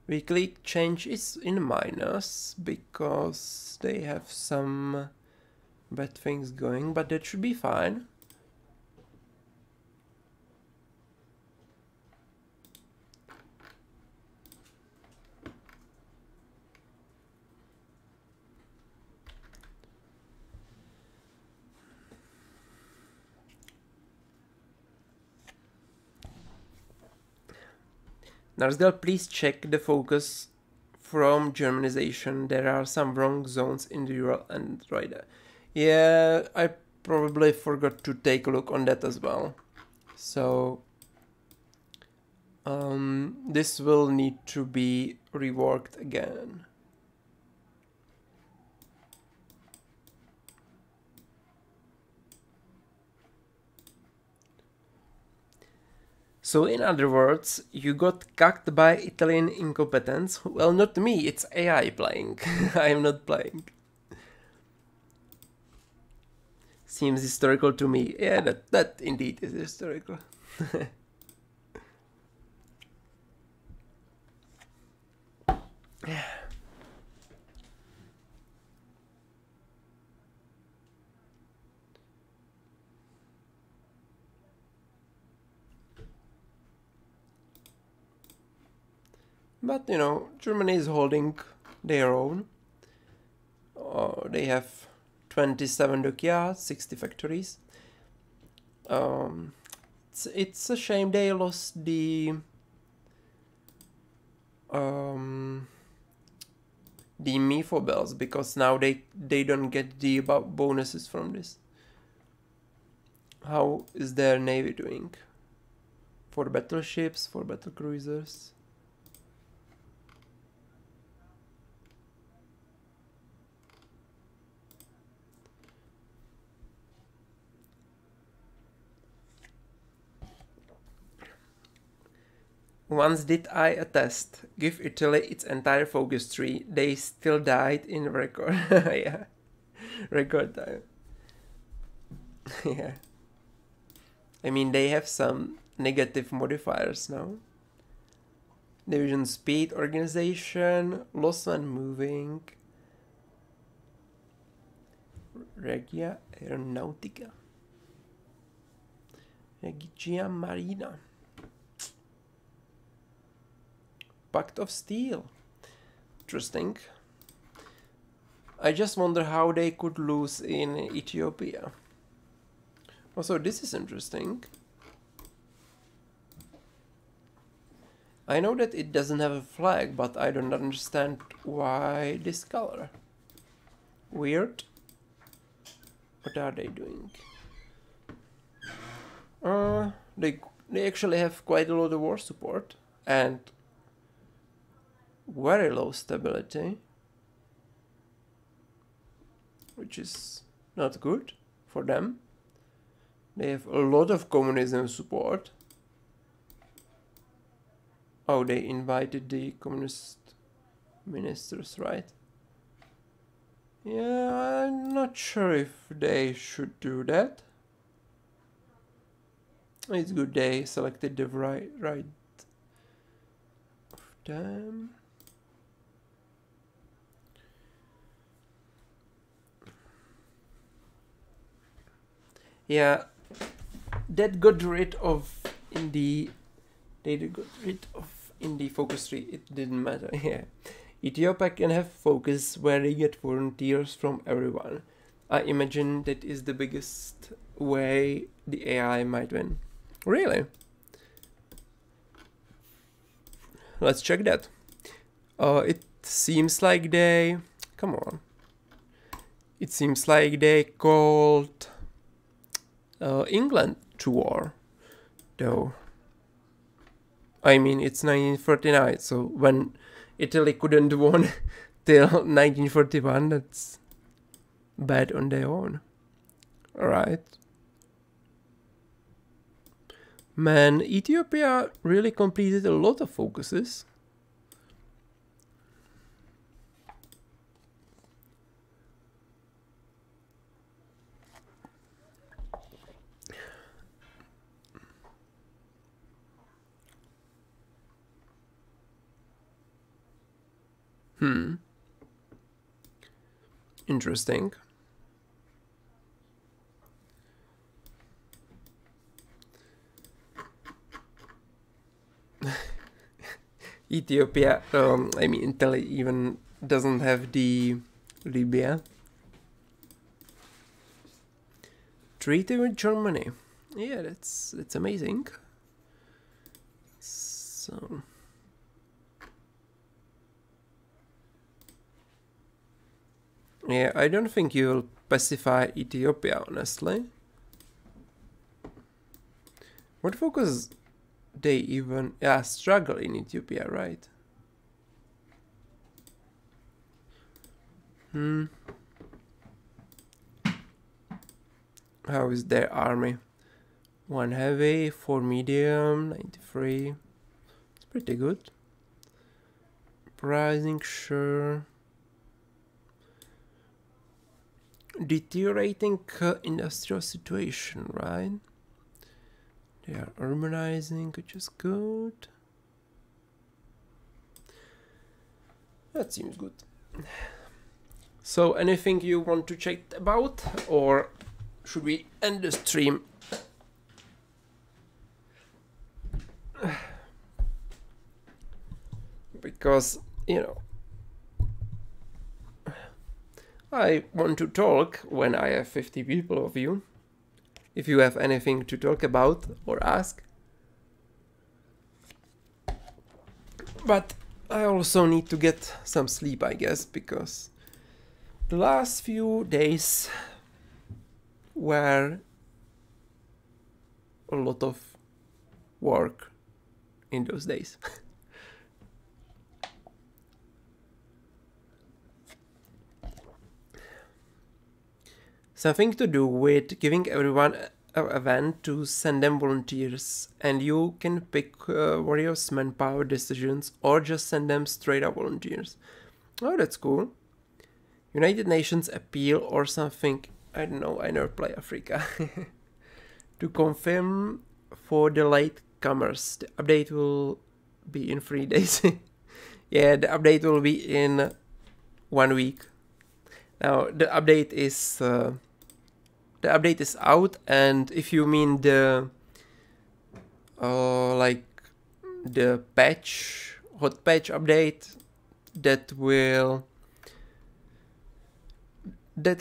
Weekly change is in minus because they have some bad things going, but that should be fine. Narsgal, please check the focus from Germanization. There are some wrong zones in the Ural and Droida. Yeah, I probably forgot to take a look on that as well. So this will need to be reworked again. So in other words, you got cucked by Italian incompetence. Well, not me, it's AI playing. I am not playing. Seems historical to me. Yeah, that indeed is historical. But, you know, Germany is holding their own. They have 27 dockyards, 60 factories. It's a shame they lost the MIFO bells, because now they don't get the bonuses from this. How is their navy doing? For battleships, for battle cruisers? Once did I a test. Give Italy its entire focus tree. They still died in record. Yeah. Record time. Yeah. I mean, they have some negative modifiers now. Division speed, organization, loss when moving. Regia Aeronautica. Regia Marina. Pact of Steel. interesting. I just wonder how they could lose in Ethiopia. Also, this is interesting. I know that it doesn't have a flag, but I don't understand why this color. Weird. What are they doing? They actually have quite a lot of war support and very low stability, which is not good for them. They have a lot of communism support. Oh, they invited the communist ministers, right? Yeah, I'm not sure if they should do that. It's good they selected the right of them. Yeah, that got rid of in the focus tree. It didn't matter. Yeah, Ethiopia can have focus where they get volunteers from everyone. I imagine that is the biggest way the AI might win. Really? Let's check that. It seems like they... Come on. It seems like they called England to war, though. I mean, it's 1949, so when Italy couldn't win till 1941, that's bad on their own. Alright. Man, Ethiopia really completed a lot of focuses. Interesting. Ethiopia, I mean Italy even doesn't have the Libya. Treaty with Germany. Yeah, that's amazing. So yeah, I don't think you'll pacify Ethiopia, honestly. What focus they even struggle in Ethiopia, right? How is their army? 1 heavy, 4 medium, 93. It's pretty good. Pricing, sure. Deteriorating industrial situation, right? They are urbanizing, which is good. That seems good. So, anything you want to chat about, or should we end the stream? Because, you know, I want to talk when I have 50 people of you. If you have anything to talk about or ask. But I also need to get some sleep, I guess, because the last few days were a lot of work in those days. Something to do with giving everyone an event to send them volunteers, and you can pick various manpower decisions or just send them straight up volunteers. Oh, that's cool. United Nations appeal or something. I don't know, I never play Africa. To confirm for the latecomers, the update will be in 3 days. Yeah, the update will be in 1 week. Now the update is out, and if you mean the like the patch, hot patch update, that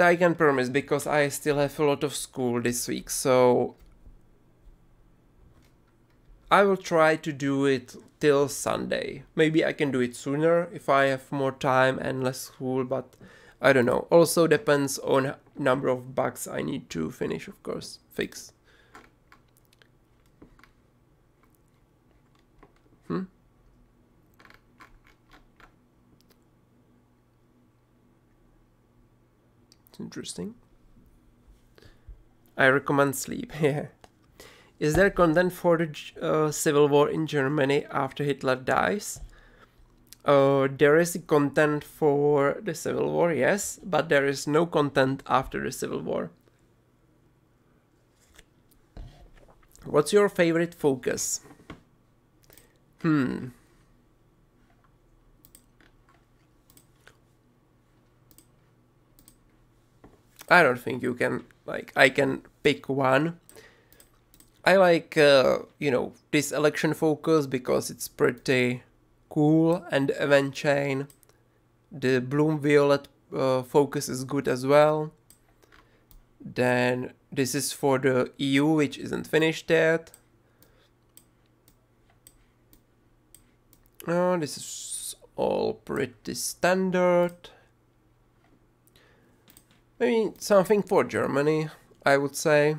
I can promise, because I still have a lot of school this week, so I will try to do it till Sunday. Maybe I can do it sooner if I have more time and less school, but I don't know. Also depends on number of bugs I need to finish, of course, fix. Interesting. I recommend sleep. Yeah. Is there content for the civil war in Germany after Hitler dies? There is content for the civil war, yes, but there is no content after the civil war. What's your favorite focus? I don't think you can, like, I can pick one. I like, you know, this election focus because it's pretty cool, and event chain. The Bloom Violet focus is good as well. Then this is for the EU, which isn't finished yet. This is all pretty standard. Maybe something for Germany, I would say.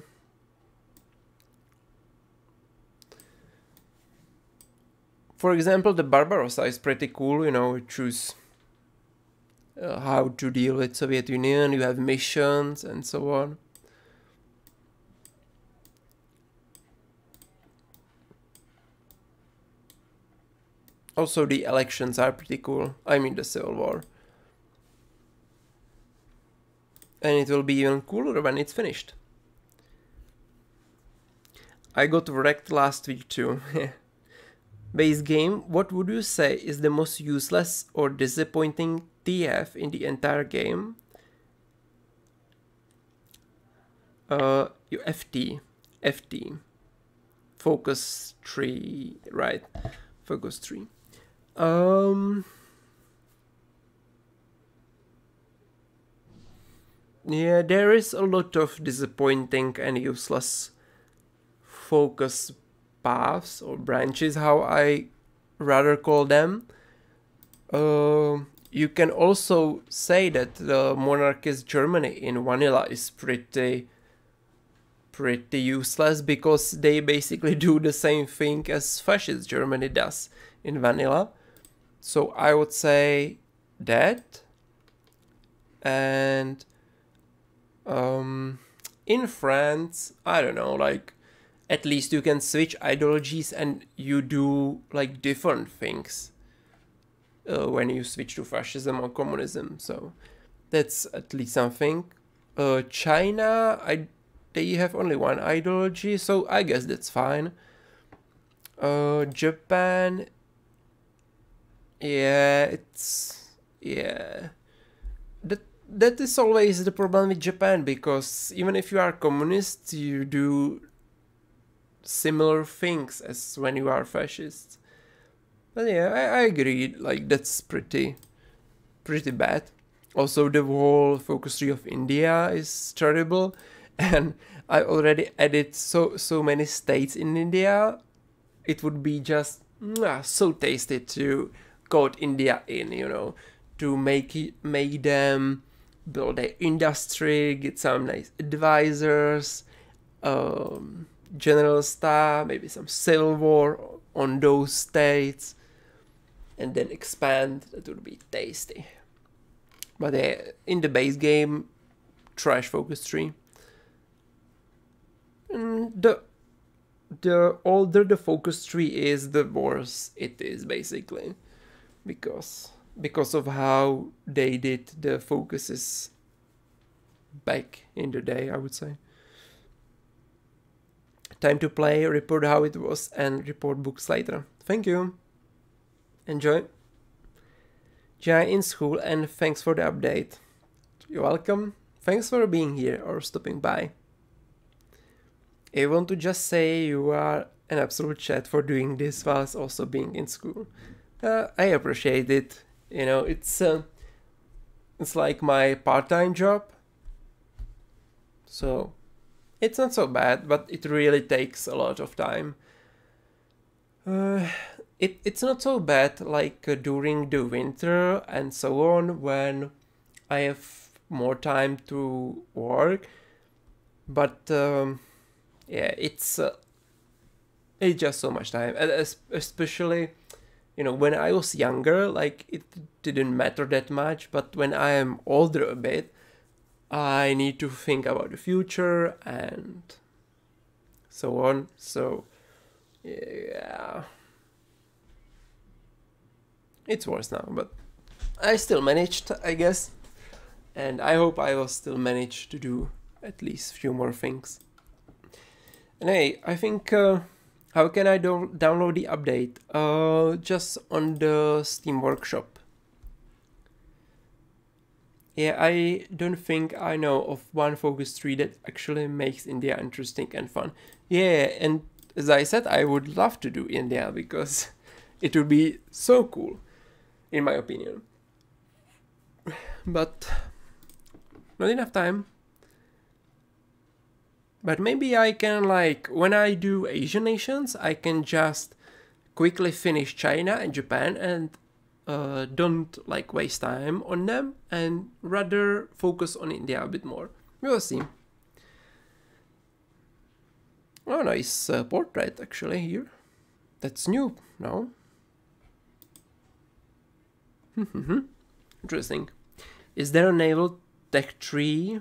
For example, the Barbarossa is pretty cool, you know, you choose how to deal with Soviet Union, you have missions and so on. Also, the elections are pretty cool. I mean, the Civil War. And it will be even cooler when it's finished. I got wrecked last week too. Base game, what would you say is the most useless or disappointing TF in the entire game? FT. Focus tree, right. Focus tree. Yeah, there is a lot of disappointing and useless focus paths or branches, how I rather call them. You can also say that the monarchist Germany in vanilla is pretty useless, because they basically do the same thing as fascist Germany does in vanilla. So I would say that. And in France, I don't know, like, at least you can switch ideologies and you do like different things when you switch to fascism or communism. So that's at least something. China, they have only one ideology, so I guess that's fine. Japan, yeah, that is always the problem with Japan, because even if you are communist, you do similar things as when you are fascist. But yeah, I agree, like, that's pretty bad. Also, the whole focus tree of India is terrible, and I already added so many states in India. It would be just so tasty to code India in, you know, to make them build their industry, get some nice advisors, general staff, maybe some civil war on those states, and then expand. That would be tasty. But in the base game, trash focus tree. And the older the focus tree is, the worse it is, basically, because of how they did the focuses back in the day, I would say. Time to play, report how it was, and report books later. Thank you. Enjoy. Jai in school, and thanks for the update. You're welcome. Thanks for being here or stopping by. I want to just say you are an absolute chat for doing this whilst also being in school. I appreciate it. You know, it's like my part-time job. So it's not so bad, but it really takes a lot of time. It's not so bad like during the winter and so on, when I have more time to work. But yeah, it's just so much time, especially, you know, when I was younger, like it didn't matter that much. But when I am older a bit, I need to think about the future and so on. So yeah, it's worse now, but I still managed, I guess, and I hope I will still manage to do at least a few more things. And hey, I think how can I download the update? Just on the Steam Workshop. Yeah, I don't think I know of one focus tree that actually makes India interesting and fun. Yeah, and as I said, I would love to do India because it would be so cool, in my opinion. But not enough time. But maybe I can, like, when I do Asian nations, I can just quickly finish China and Japan and don't like waste time on them and rather focus on India a bit more. We'll see. Oh, nice portrait actually here. That's new now. Interesting. Is there a naval tech tree?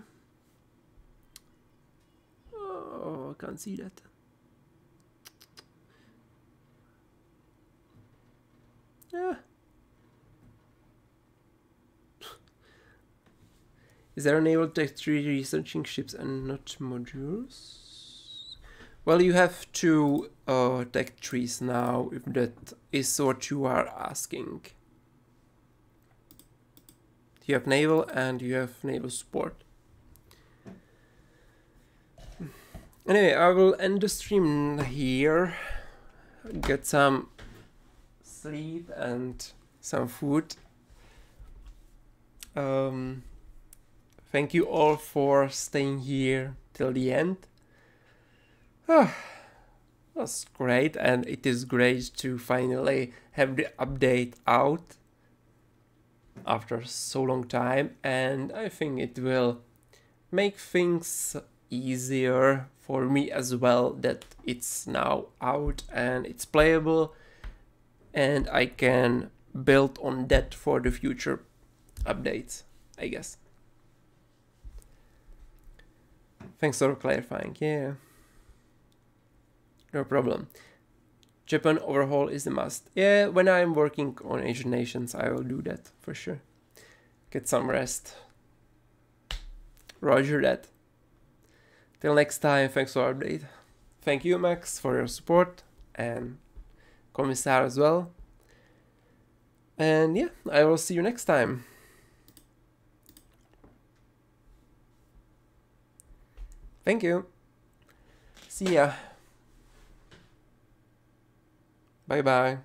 Oh, I can't see that. Yeah. Is there a naval tech tree researching ships and not modules? Well, you have two tech trees now, if that is what you are asking. You have naval and you have naval support. Anyway, I will end the stream here, get some sleep and some food. Thank you all for staying here till the end. That's great, and it is great to finally have the update out after so long time, and I think it will make things easier for me as well that it's now out and it's playable, and I can build on that for the future updates, I guess. Thanks for clarifying. Yeah, no problem. Japan overhaul is a must. Yeah, when I'm working on Asian nations, I will do that for sure. Get some rest. Roger that. Till next time, thanks for the update. Thank you, Max, for your support, and Commissar as well. And yeah, I will see you next time. Thank you. See ya. Bye bye.